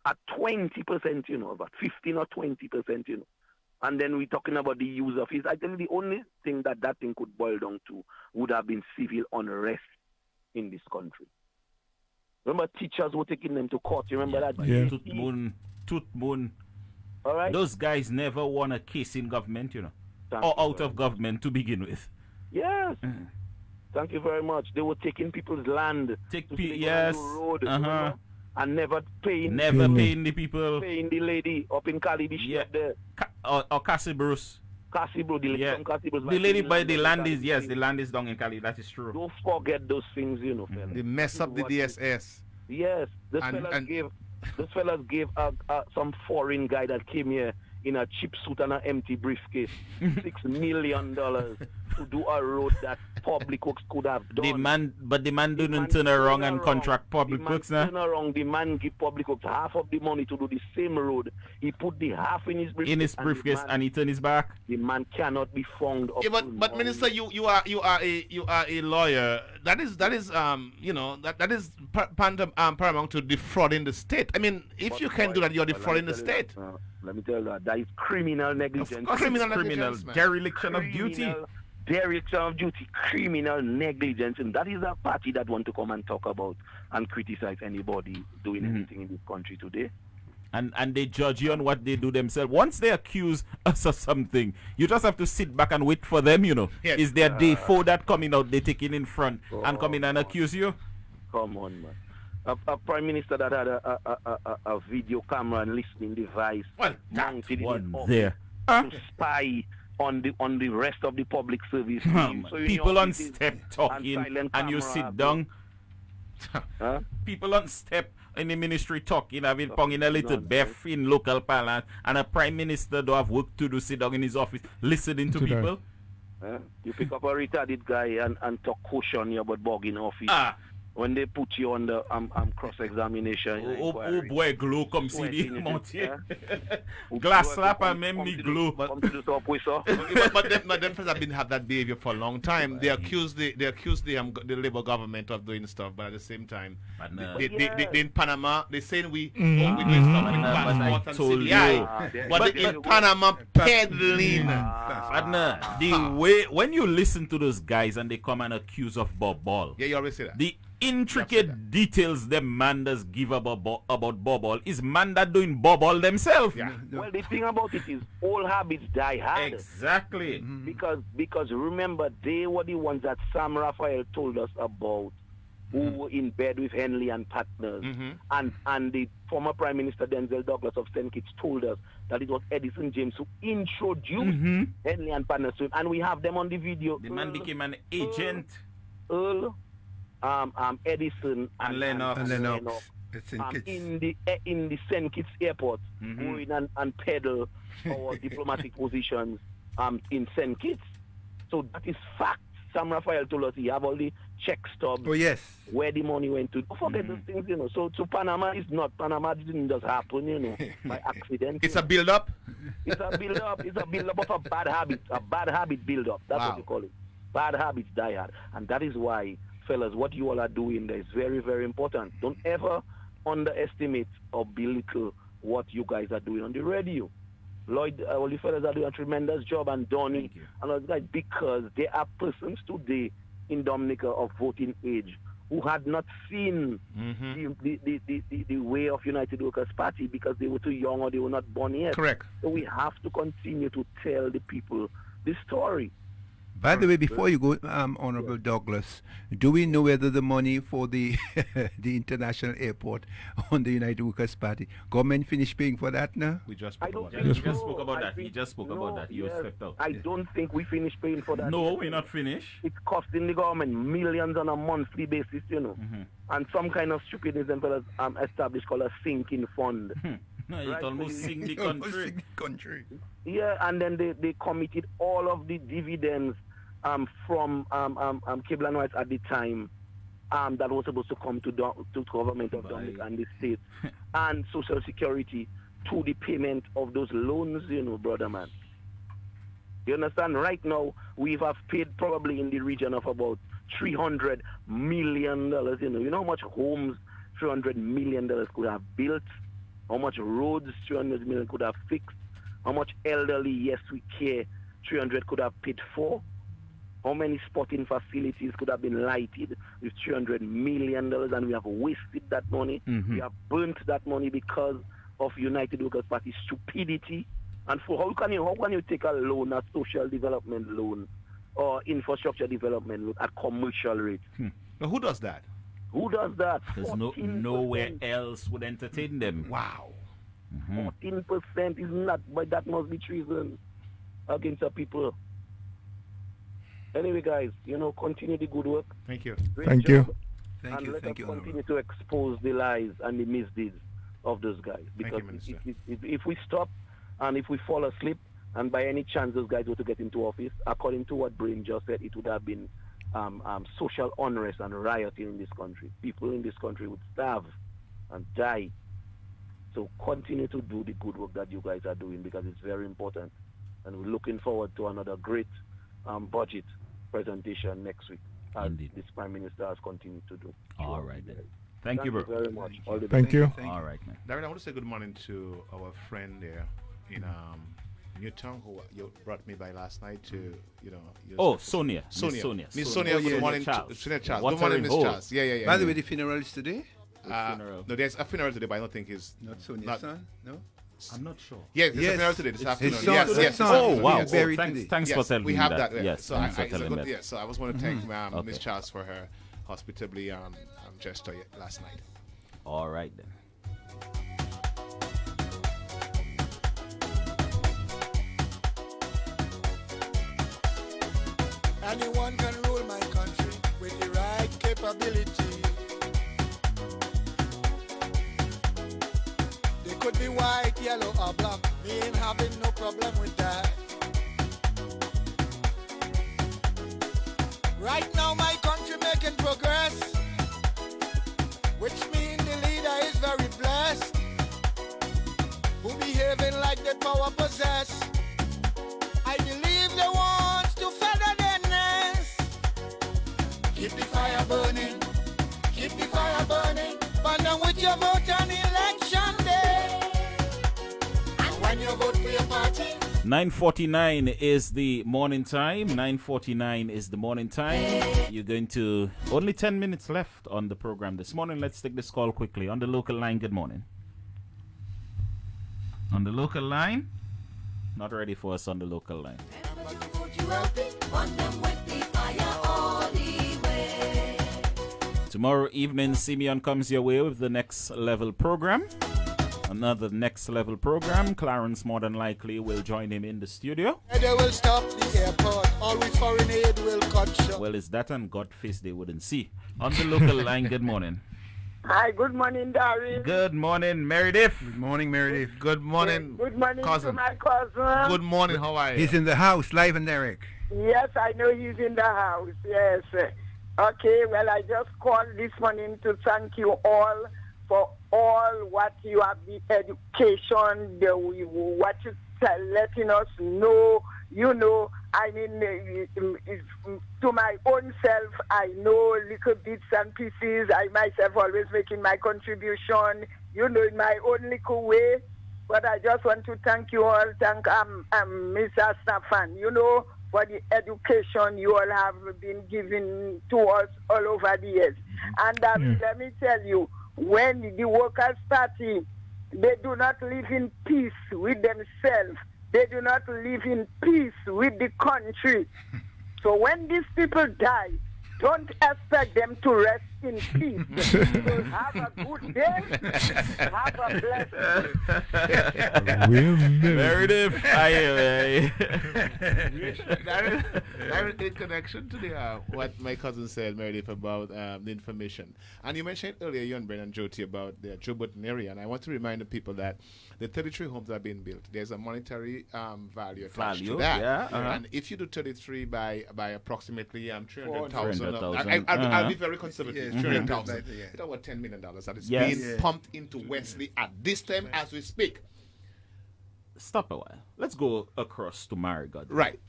at 20%, about 15 or 20%, And then we're talking about the use of it. I tell you, the only thing that thing could boil down to would have been civil unrest in this country. Remember, teachers were taking them to court. You remember that? Yeah. Tooth moon. All right. Those guys never won a case in government, or out of government to begin with. Yes. Thank you very much. They were taking people's land, road, and never paying. Paying the people. Paying the lady up in Cali, there. Or Cassie Bruce. Cassie Bruce, the lady from Cassie Bruce. The lady by the land is, the land is down in Cali. That is true. Don't forget those things, fellas. They mess up the DSS. Yes. Those fellas gave some foreign guy that came here in a cheap suit and an empty briefcase $6 million to do a road that public works could have done. The man didn't turn around and contract public works now. The man give public works half of the money to do the same road. He put the half in his briefcase. And he turned his back. The man cannot be found. But Minister, you are a lawyer. That is paramount to defrauding the state. I mean, if you can do that, you're defrauding the state. Let me tell you that is criminal negligence. Criminal dereliction of duty. Dereliction of duty, criminal negligence, and that is a party that want to come and talk about and criticize anybody doing anything in this country today. And they judge you on what they do themselves. Once they accuse us of something, you just have to sit back and wait for them, Yes. Is there day 4 that coming out, they take it in front and come in and accuse you? Come on, man. A prime minister that had a video camera and listening device mounted in there to spy on the rest of the public service. So People on step talking and you sit down. People on step in the ministry talking, having pong in a little beef in local parliament, and a prime minister don't have work to do, sit down in his office listening to people. You pick up a retarded guy and talk caution you about bug in office. When they put you on the cross-examination. Oh boy, Glow come see the Montier. Glass slap and make me Glow. Come to the top with, sir. but them friends have been have that behavior for a long time. They accuse the Labour government of doing stuff, but at the same time, they in Panama they saying we doing stuff with passports and CDI, but they in Panama peddling. The way when you listen to those guys and they come and accuse of Bob Ball, you always say that. The intricate details the man does give about Bob Ball is man that doing Bob Ball themselves. Well, the thing about it is all habits die hard. Exactly. Because remember, they were the ones that Sam Raphael told us about, who were in bed with Henley and partners. And the former Prime Minister Denzel Douglas of St. Kitts told us that it was Edison James who introduced Henley and partners to him. And we have them on the video. The man became an agent. Earl, Edison and Lennox in the St. Kitts airport, going and peddle our diplomatic positions in St. Kitts. So that is fact. Sam Raphael told us he have all the check stubs. Oh yes. Where the money went to. Don't forget those things, So Panama is not. Panama didn't just happen, by accident. It's a build up. It's a build up. It's a build up of a bad habit. A bad habit build up. That's what you call it. Bad habits die hard. And that is why, fellas, what you all are doing there is very, very important. Don't ever underestimate or belittle what you guys are doing on the radio. Lloyd, all you fellas are doing a tremendous job, and Donnie and all those guys, because there are persons today in Dominica of voting age who had not seen the way of United Workers' Party because they were too young or they were not born yet. Correct. So we have to continue to tell the people this story. By the way, before you go, Honorable Douglas, do we know whether the money for the the international airport on the United Workers' Party, government finished paying for that now? We just spoke about that. He just spoke about that. He just spoke about that. He was swept out. I don't think we finished paying for that. No, we're not finished. It's costing the government millions on a monthly basis, And some kind of stupidism established called a sinking fund. No, it almost sink the country. Yeah, and then they committed all of the dividends from Cable and Rights at the time that was supposed to come to government of Dominica and the states and Social Security to the payment of those loans, brother man. You understand? Right now, we have paid probably in the region of about $300 million. You know how much homes $300 million could have built? How much roads $300 million could have fixed? How much elderly, yes, we care, 300 could have paid for? How many sporting facilities could have been lighted with $300 million, and we have wasted that money? We have burnt that money because of United Workers' Party stupidity. And for how can you take a loan, a social development loan, or infrastructure development loan at commercial rate? Now who does that? Who does that? There's nowhere else would entertain them. Wow. 14% is not, but that must be treason against the people. Anyway, guys, continue the good work. Thank you. Thank you. And let us continue to expose the lies and the misdeeds of those guys. Because if we stop and if we fall asleep, and by any chance those guys were to get into office, according to what Brain just said, it would have been social unrest and rioting in this country. People in this country would starve and die. So continue to do the good work that you guys are doing, because it's very important. And we're looking forward to another great budget presentation next week, as this Prime Minister has continued to do. All right, then. Thank you, bro. Very much. Thank you. All right, man. Darren, I want to say good morning to our friend there in Newtown, who you brought me by last night to, Sonia. Miss Sonia. Sonia, Good morning, Charles. Charles. Good morning, Miss Charles. Yeah. By the way, the funeral is today? No, there's a funeral today, but I don't think it's not Sonia's son. No. I'm not sure. Yes, there's a funeral today this afternoon. Yes. Oh, wow. Yes. Thanks for telling me we have that. that. Yes, so thanks for telling me that. Yeah, so I was want to thank Miss Charles for her hospitably gesture last night. All right, then. Anyone can rule my country with the right capability. They could be white, yellow, or black. Me ain't having no problem with that. Right now my country making progress, which means the leader is very blessed, who behaving like the power possess. I believe they want to feather their nest. Keep the fire burning, keep the fire burning, burn down with your vote on election day. And when you vote for your party, 9:49 is the morning time. 9:49 is the morning time. You're going to only 10 minutes left on the program this morning. Let's take this call quickly on the local line. Good morning. On the local line, not ready for us on the local line. Tomorrow evening, Simeon comes your way with the Next Level program. Another Next Level program. Clarence more than likely will join him in the studio. they will stop the airport. All we foreign aid will cut short. Well, it's that and Godface they wouldn't see. On the local line, good morning. Hi, good morning, Darren. Good morning, Meredith. Good morning, Meredith. Good morning, Good morning cousin. to my cousin. Good morning, how are you? He's in the house, live and direct. Yes, I know he's in the house. Yes. Okay, well, I just called this morning to thank you all for all what you have, the education, what you letting us know. You know, I mean, to my own self, I know little bits and pieces. I myself always making my contribution, you know, in my own little way. But I just want to thank you all. Thank Mr. Stefan, you know, for the education you all have been giving to us all over the years. And let me tell you, when the Workers' Party, they do not live in peace with themselves. They do not live in peace with the country. So when these people die, don't expect them to rest in peace. So have a good day. Have a blessed day. Meredith, Direct in connection to the what my cousin said, Meredith, about the information. And you mentioned earlier, you and Brennan Jyoti, about the Joburton area. And I want to remind the people that the 33 homes that are being built, there's a monetary value attached to that. Yeah, And if you do 33 by approximately 300,000, 300,000. I'll be very conservative. Yes, 300,000. yeah. It's about $10 million that is Yes. being pumped into Wesley at this time as we speak. Stop a while. Let's go across to Marigot. Right.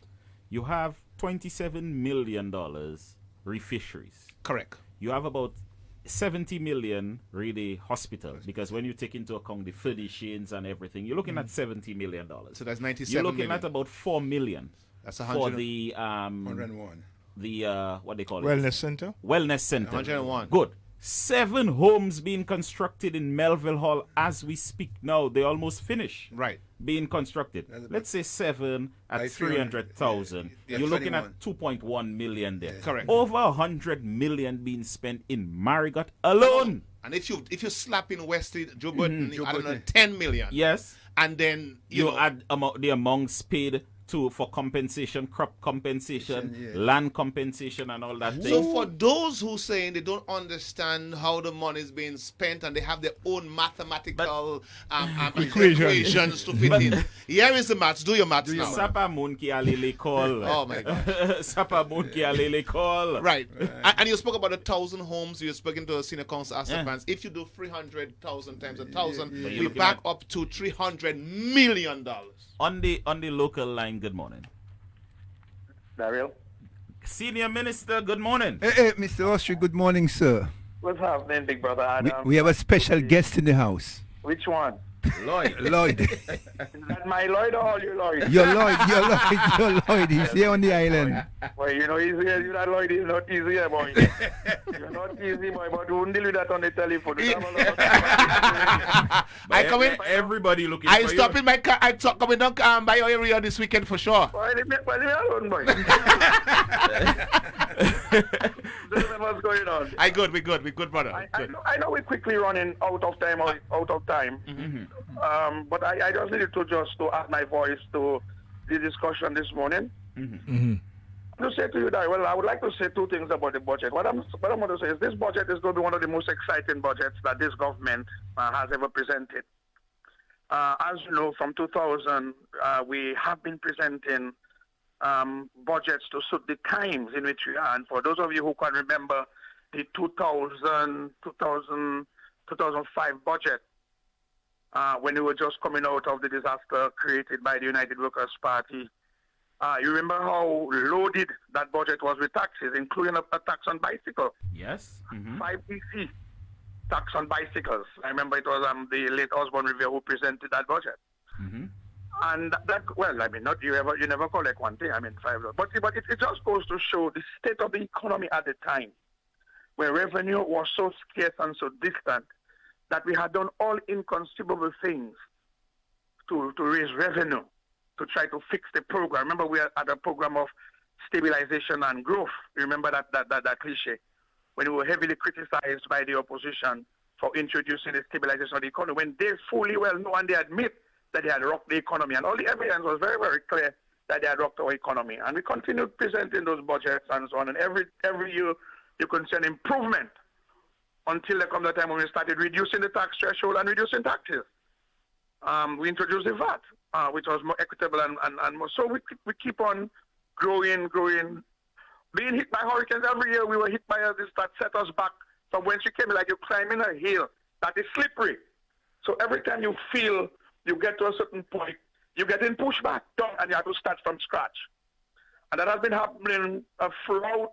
You have $27 million refisheries. Correct. You have about 70 million really hospitals, because when you take into account the furnishings and everything, you're looking at $70 million. So that's 97 You're looking million. at about 4 million. That's for the 101. The what they call Wellness it? center? Wellness center. 101. Good. 7 homes being constructed in Melville Hall as we speak now. They almost finished. Right. Being constructed. Let's say 7 at 300,000. Yeah, You're looking 21. at 2.1 million there. Correct. Over 100 million being spent in Marigot alone. And if you slap in Wesley, Joburton, I don't know, 10 million. Yes. And then You add the amounts paid for compensation, crop compensation, land compensation, and all that thing. So for those who saying they don't understand how the money is being spent and they have their own mathematical equations to fit in, here is the maths. Do your maths now. Sapa Munki Alele call. Oh my God. Sapa Munki Alele call. Right. And you spoke about 1,000 homes. You're speaking to a senior council asset plans. If you do 300,000 times 1,000, we back up to $300 million. On the local line, good morning. Daryl? Senior Minister, good morning. Hey, Mr. Austri, good morning, sir. What's happening, big brother Adam? We have a special guest in the house. Which one? Lloyd. Lloyd. Is that my Lloyd or your Lloyd? You're Lloyd. He's here on the island. Well, you know, you that Lloyd is not easy, boy. You're not easy, boy, but we won't deal with that on the telephone. I come in. Everybody looking I for stop you. in my car. I coming down by your area this weekend for sure. Well, leave me alone, boy. What's going on? We good, brother. I know we're quickly running out of time. But I just needed to add my voice to the discussion this morning. to say to you that, well, I would like to say two things about the budget. What I'm going to say is this budget is going to be one of the most exciting budgets that this government has ever presented. As you know, from 2000, we have been presenting budgets to suit the times in which we are. And for those of you who can remember the 2005 budget, when we were just coming out of the disaster created by the United Workers' Party, you remember how loaded that budget was with taxes, including a tax on bicycles. Yes. 5EC tax on bicycles. I remember it was the late Osborne Revere who presented that budget. And that, well, I mean, not you never collect one thing. I mean, $5. But it just goes to show the state of the economy at the time, where revenue was so scarce and so distant that we had done all inconceivable things to raise revenue, to try to fix the program. Remember, we had a program of stabilization and growth. You remember that cliche? When we were heavily criticized by the opposition for introducing the stabilization of the economy, when they fully well know and they admit that they had rocked the economy. And all the evidence was very, very clear that they had rocked our economy. And we continued presenting those budgets and so on. And every year you can see an improvement until there comes the time when we started reducing the tax threshold and reducing taxes. We introduced the VAT, which was more equitable and more. So we keep on growing. Being hit by hurricanes every year, we were hit by this that set us back from whence we came, like you're climbing a hill that is slippery. So every time you feel you get to a certain point, you get in pushback down and you have to start from scratch. And that has been happening throughout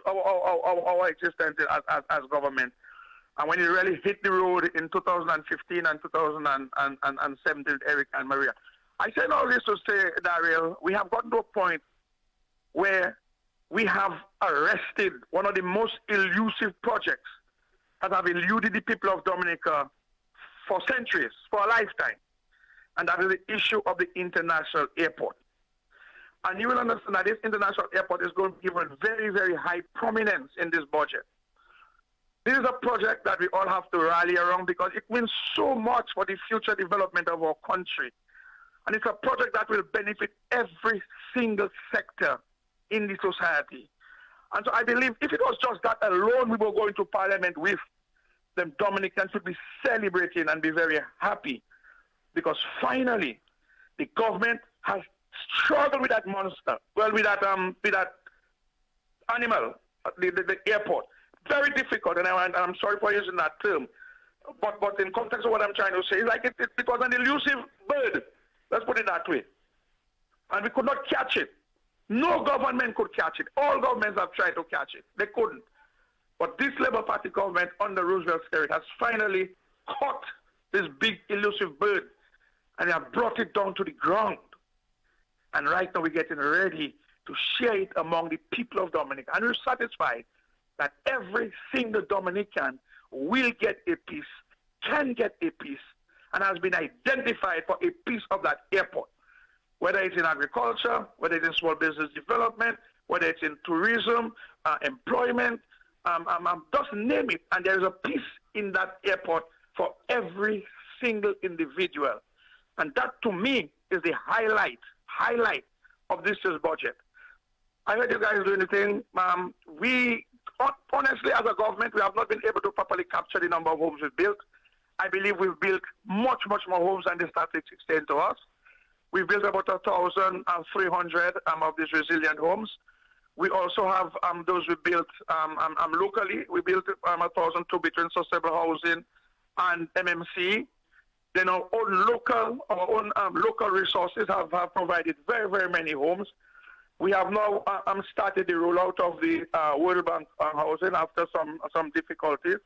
our existence as government. And when you really hit the road in 2015 and 2017, Eric and Maria. I say all this to say, Daryl, we have gotten to a point where we have arrested one of the most elusive projects that have eluded the people of Dominica for centuries, for a lifetime. And that is the issue of the international airport. And you will understand that this international airport is going to be given very, very high prominence in this budget. This is a project that we all have to rally around because it means so much for the future development of our country. And it's a project that will benefit every single sector in the society. And so I believe if it was just that alone we were going to Parliament with, then Dominicans should be celebrating and be very happy because finally the government has struggled with that monster, with that animal, the airport. Very difficult, and I'm sorry for using that term. But in context of what I'm trying to say, it's like it was an elusive bird. Let's put it that way. And we could not catch it. No government could catch it. All governments have tried to catch it. They couldn't. But this Labour Party government under Roosevelt Skerrit has finally caught this big elusive bird and they have brought it down to the ground. And right now we're getting ready to share it among the people of Dominica. And we're satisfied that every single Dominican will get a piece, can get a piece, and has been identified for a piece of that airport. Whether it's in agriculture, whether it's in small business development, whether it's in tourism, employment, just name it. And there is a piece in that airport for every single individual. And that, to me, is the highlight of this year's budget. I heard you guys doing the thing. We, honestly, as a government, we have not been able to properly capture the number of homes we've built. I believe we've built much, much more homes than the statistics extend to us. We've built about 1,300 of these resilient homes. We also have those we built locally. We built 1,002 between sustainable housing and MMC. Then our own local resources have provided very, very many homes. We have now started the rollout of the World Bank housing after some difficulties,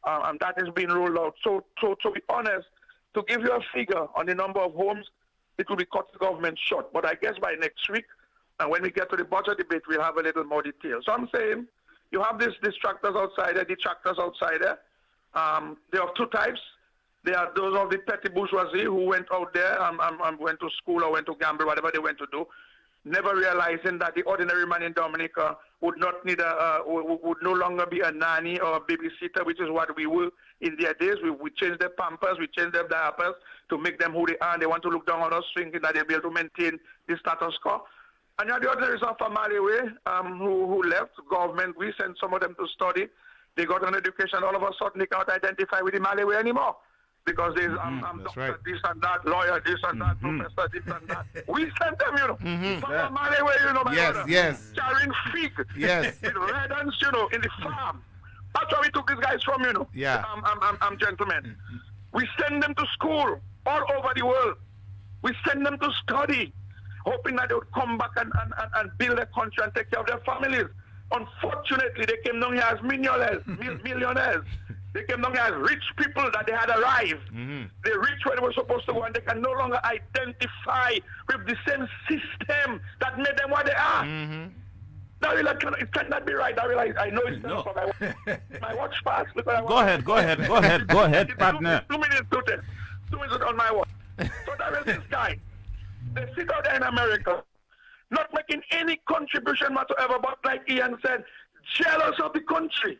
and that is being rolled out. So to be honest, to give you a figure on the number of homes, it will be cut the government short. But I guess by next week, and when we get to the budget debate, we'll have a little more detail. So I'm saying you have these detractors outside there, detractors outside there. There are two types. There are those of the petty bourgeoisie who went out there and went to school or went to gamble, whatever they went to do, never realizing that the ordinary man in Dominica would not need would no longer be a nanny or a babysitter, which is what we were in their days. We changed their pampers, we changed their diapers to make them who they are, and they want to look down on us thinking that they'll be able to maintain the status quo. And you have the ordinaries from Malawi who left government. We sent some of them to study. They got an education. All of a sudden, they can't identify with the Malawi anymore because there's doctor, right. this and that, lawyer, this and that, professor, this and that. We sent them, from Malawi, my brother. Yes. Carrying fig. Yes. With red ants, in the farm. That's where we took these guys from, Yeah. Gentlemen. We send them to school all over the world. We send them to study, hoping that they would come back and build a country and take care of their families. Unfortunately, they came down here as millionaires. They came down here as rich people that they had arrived. They reached where they were supposed to go, and they can no longer identify with the same system that made them what they are. It cannot be right. I know it's not for my watch fast. Go ahead, partner. 2 minutes to 10. 2 minutes on my watch. So there is this guy. They sit out there in America, not making any contribution whatsoever, but like Ian said, jealous of the country.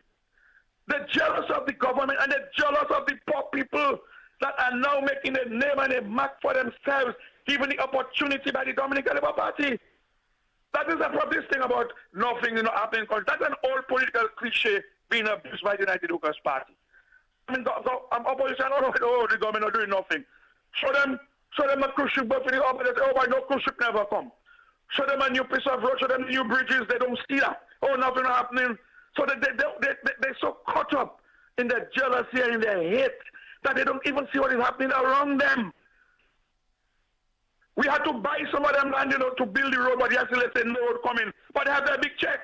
They're jealous of the government, and they're jealous of the poor people that are now making a name and a mark for themselves, given the opportunity by the Dominican Labour Party. That is this thing about nothing happening. That's an old political cliche being abused by the United Workers' Party. I mean, opposition, the government are doing nothing. Show them a cruise ship, but the opposition say, why no cruise ship never come? Show them a new piece of road, show them new bridges, they don't see that. Nothing happening. So they're so caught up in their jealousy and in their hate that they don't even see what is happening around them. We had to buy some of them land, to build the road, but yesterday they said no road coming. But they have their big check.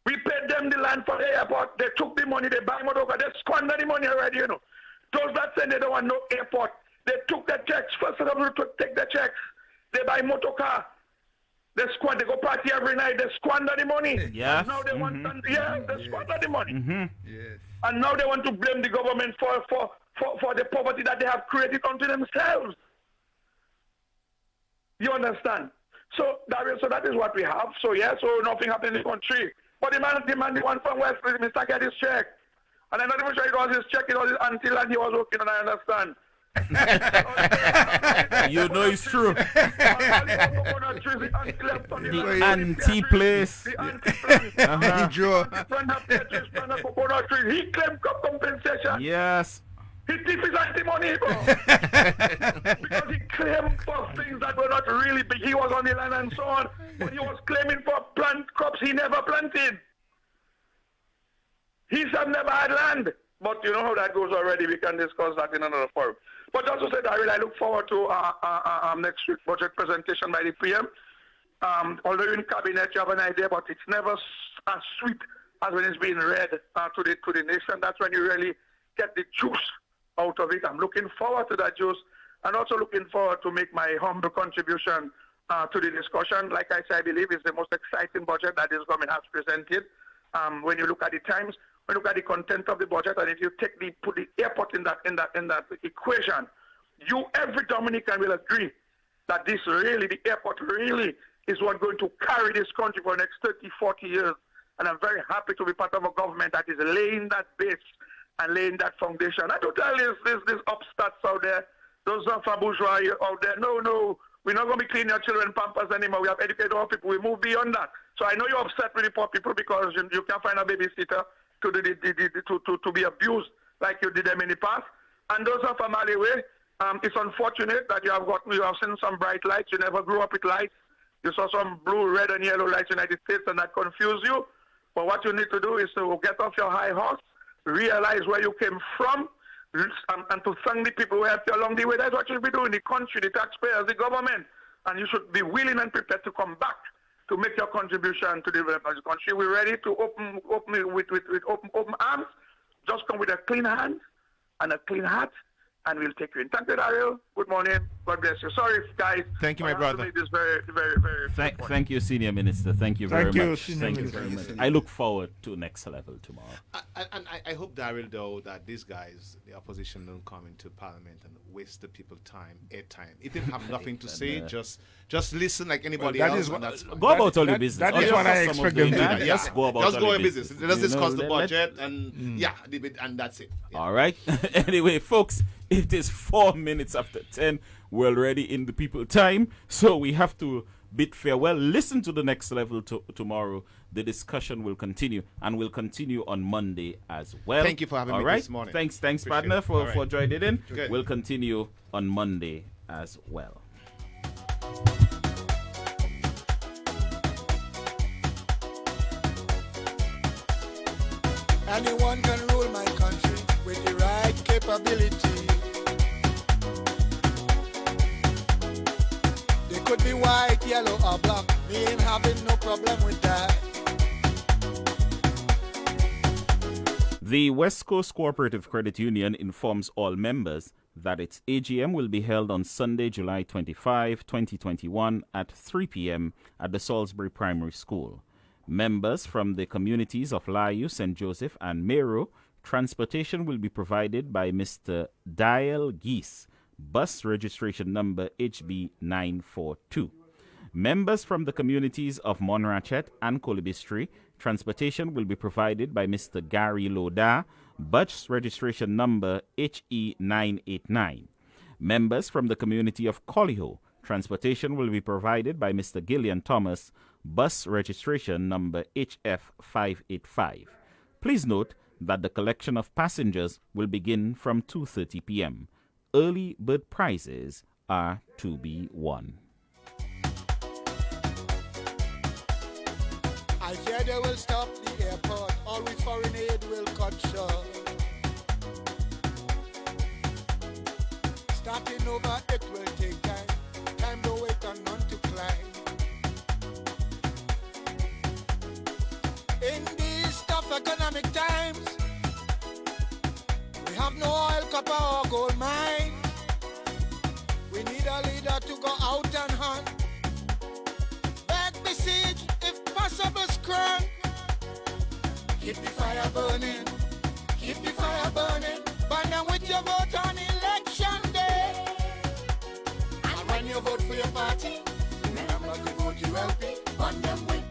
We paid them the land for the airport. They took the money, they buy motor car, they squander the money already, Those that said they don't want no airport, they took their checks. First of all, to take their checks. They buy motor car. They go party every night, they squander the money. Yes. And now they want they squander the money. Yes. And now they want to blame the government for the poverty that they have created unto themselves. You understand? So that is what we have. So nothing happened in the country. But the one from West, Mr. Get his check. And I'm not even sure it was his check, it was his until and he was working, and I understand. It's true. The anti-place. He claimed compensation. Yes. He took his anti-money, bro. Because he claimed for things that were not really big. He was on the land and so on. But he was claiming for plant crops he never planted. He said never had land. But you know how that goes already. We can discuss that in another forum. But also said, I look forward to next week's budget presentation by the PM. Although in cabinet you have an idea, but it's never as sweet as when it's being read to the nation. That's when you really get the juice out of it. I'm looking forward to that juice, and also looking forward to make my humble contribution to the discussion. Like I said, I believe it's the most exciting budget that this government has presented. When you look at the times, when you look at the content of the budget, and if you put the airport in that equation, every Dominican will agree that the airport really is what's going to carry this country for the next 30, 40 years. And I'm very happy to be part of a government that is laying that base and laying that foundation. I don't tell you this upstarts out there, those bourgeois out there. No, we're not going to be cleaning your children pampers anymore. We have educated our people. We move beyond that. So I know you're upset with the poor people because you can't find a babysitter to be abused like you did them in the past. And those from Malawi, it's unfortunate that you have seen some bright lights. You never grew up with lights. You saw some blue, red, and yellow lights in the United States, and that confused you. But what you need to do is to get off your high horse, realize where you came from, and to thank the people who helped you along the way. That's what you should be doing, the country, the taxpayers, the government. And you should be willing and prepared to come back to make your contribution to the development of the country. We're ready to open with open arms. Just come with a clean hand and a clean heart, and we'll take you in. Thank you, Daryl. Good morning. God bless you. Sorry, guys. Thank you, my brother. This very, very, very. Thank you, Senior Minister. Thank you very much. Thank you very much. I look forward to next level tomorrow. I hope, Daryl, though, that these guys, the opposition, don't come into Parliament and waste the people airtime. If they have nothing to say, just listen like anybody else. Go about all your business. That is what I expect them to do. Just go about just all go your in business. Let's discuss the budget and and that's it. Yeah. All right. Anyway, folks, it is 4 minutes after 10. We're already in the people time, so we have to bid farewell. Listen to the next level tomorrow. The discussion will continue and will continue on Monday as well. Thank you for having me this morning. Thanks, Appreciate partner, it. for joining in. Good. We'll continue on Monday as well. Anyone can rule my country with the right capability. They could be white, yellow, or black. Me ain't having no problem with that. The West Coast Cooperative Credit Union informs all members that its AGM will be held on Sunday, July 25, 2021 at 3 p.m. at the Salisbury Primary School. Members from the communities of Layu, St. Joseph, and Mero, transportation will be provided by Mr. Dial Geese, bus registration number HB942. Members from the communities of Monrachet and Colibistri, transportation will be provided by Mr. Gary Loda, bus registration number HE989. Members from the community of Coliho, transportation will be provided by Mr. Gillian Thomas, bus registration number HF585. Please note that the collection of passengers will begin from 2:30 p.m. Early bird prizes are to be won. I fear they will stop the airport. All with foreign aid will cut short. Starting over, it will take time. Time to wait and none to climb. In these tough economic times, we have no oil, copper, or gold mine. We need a leader to go out and hunt. Beg, besiege, if possible, scrum. Keep the fire burning. Keep the fire burning. Burn them with your vote on election day. And when you vote for your party, remember to vote ULP. Burn them with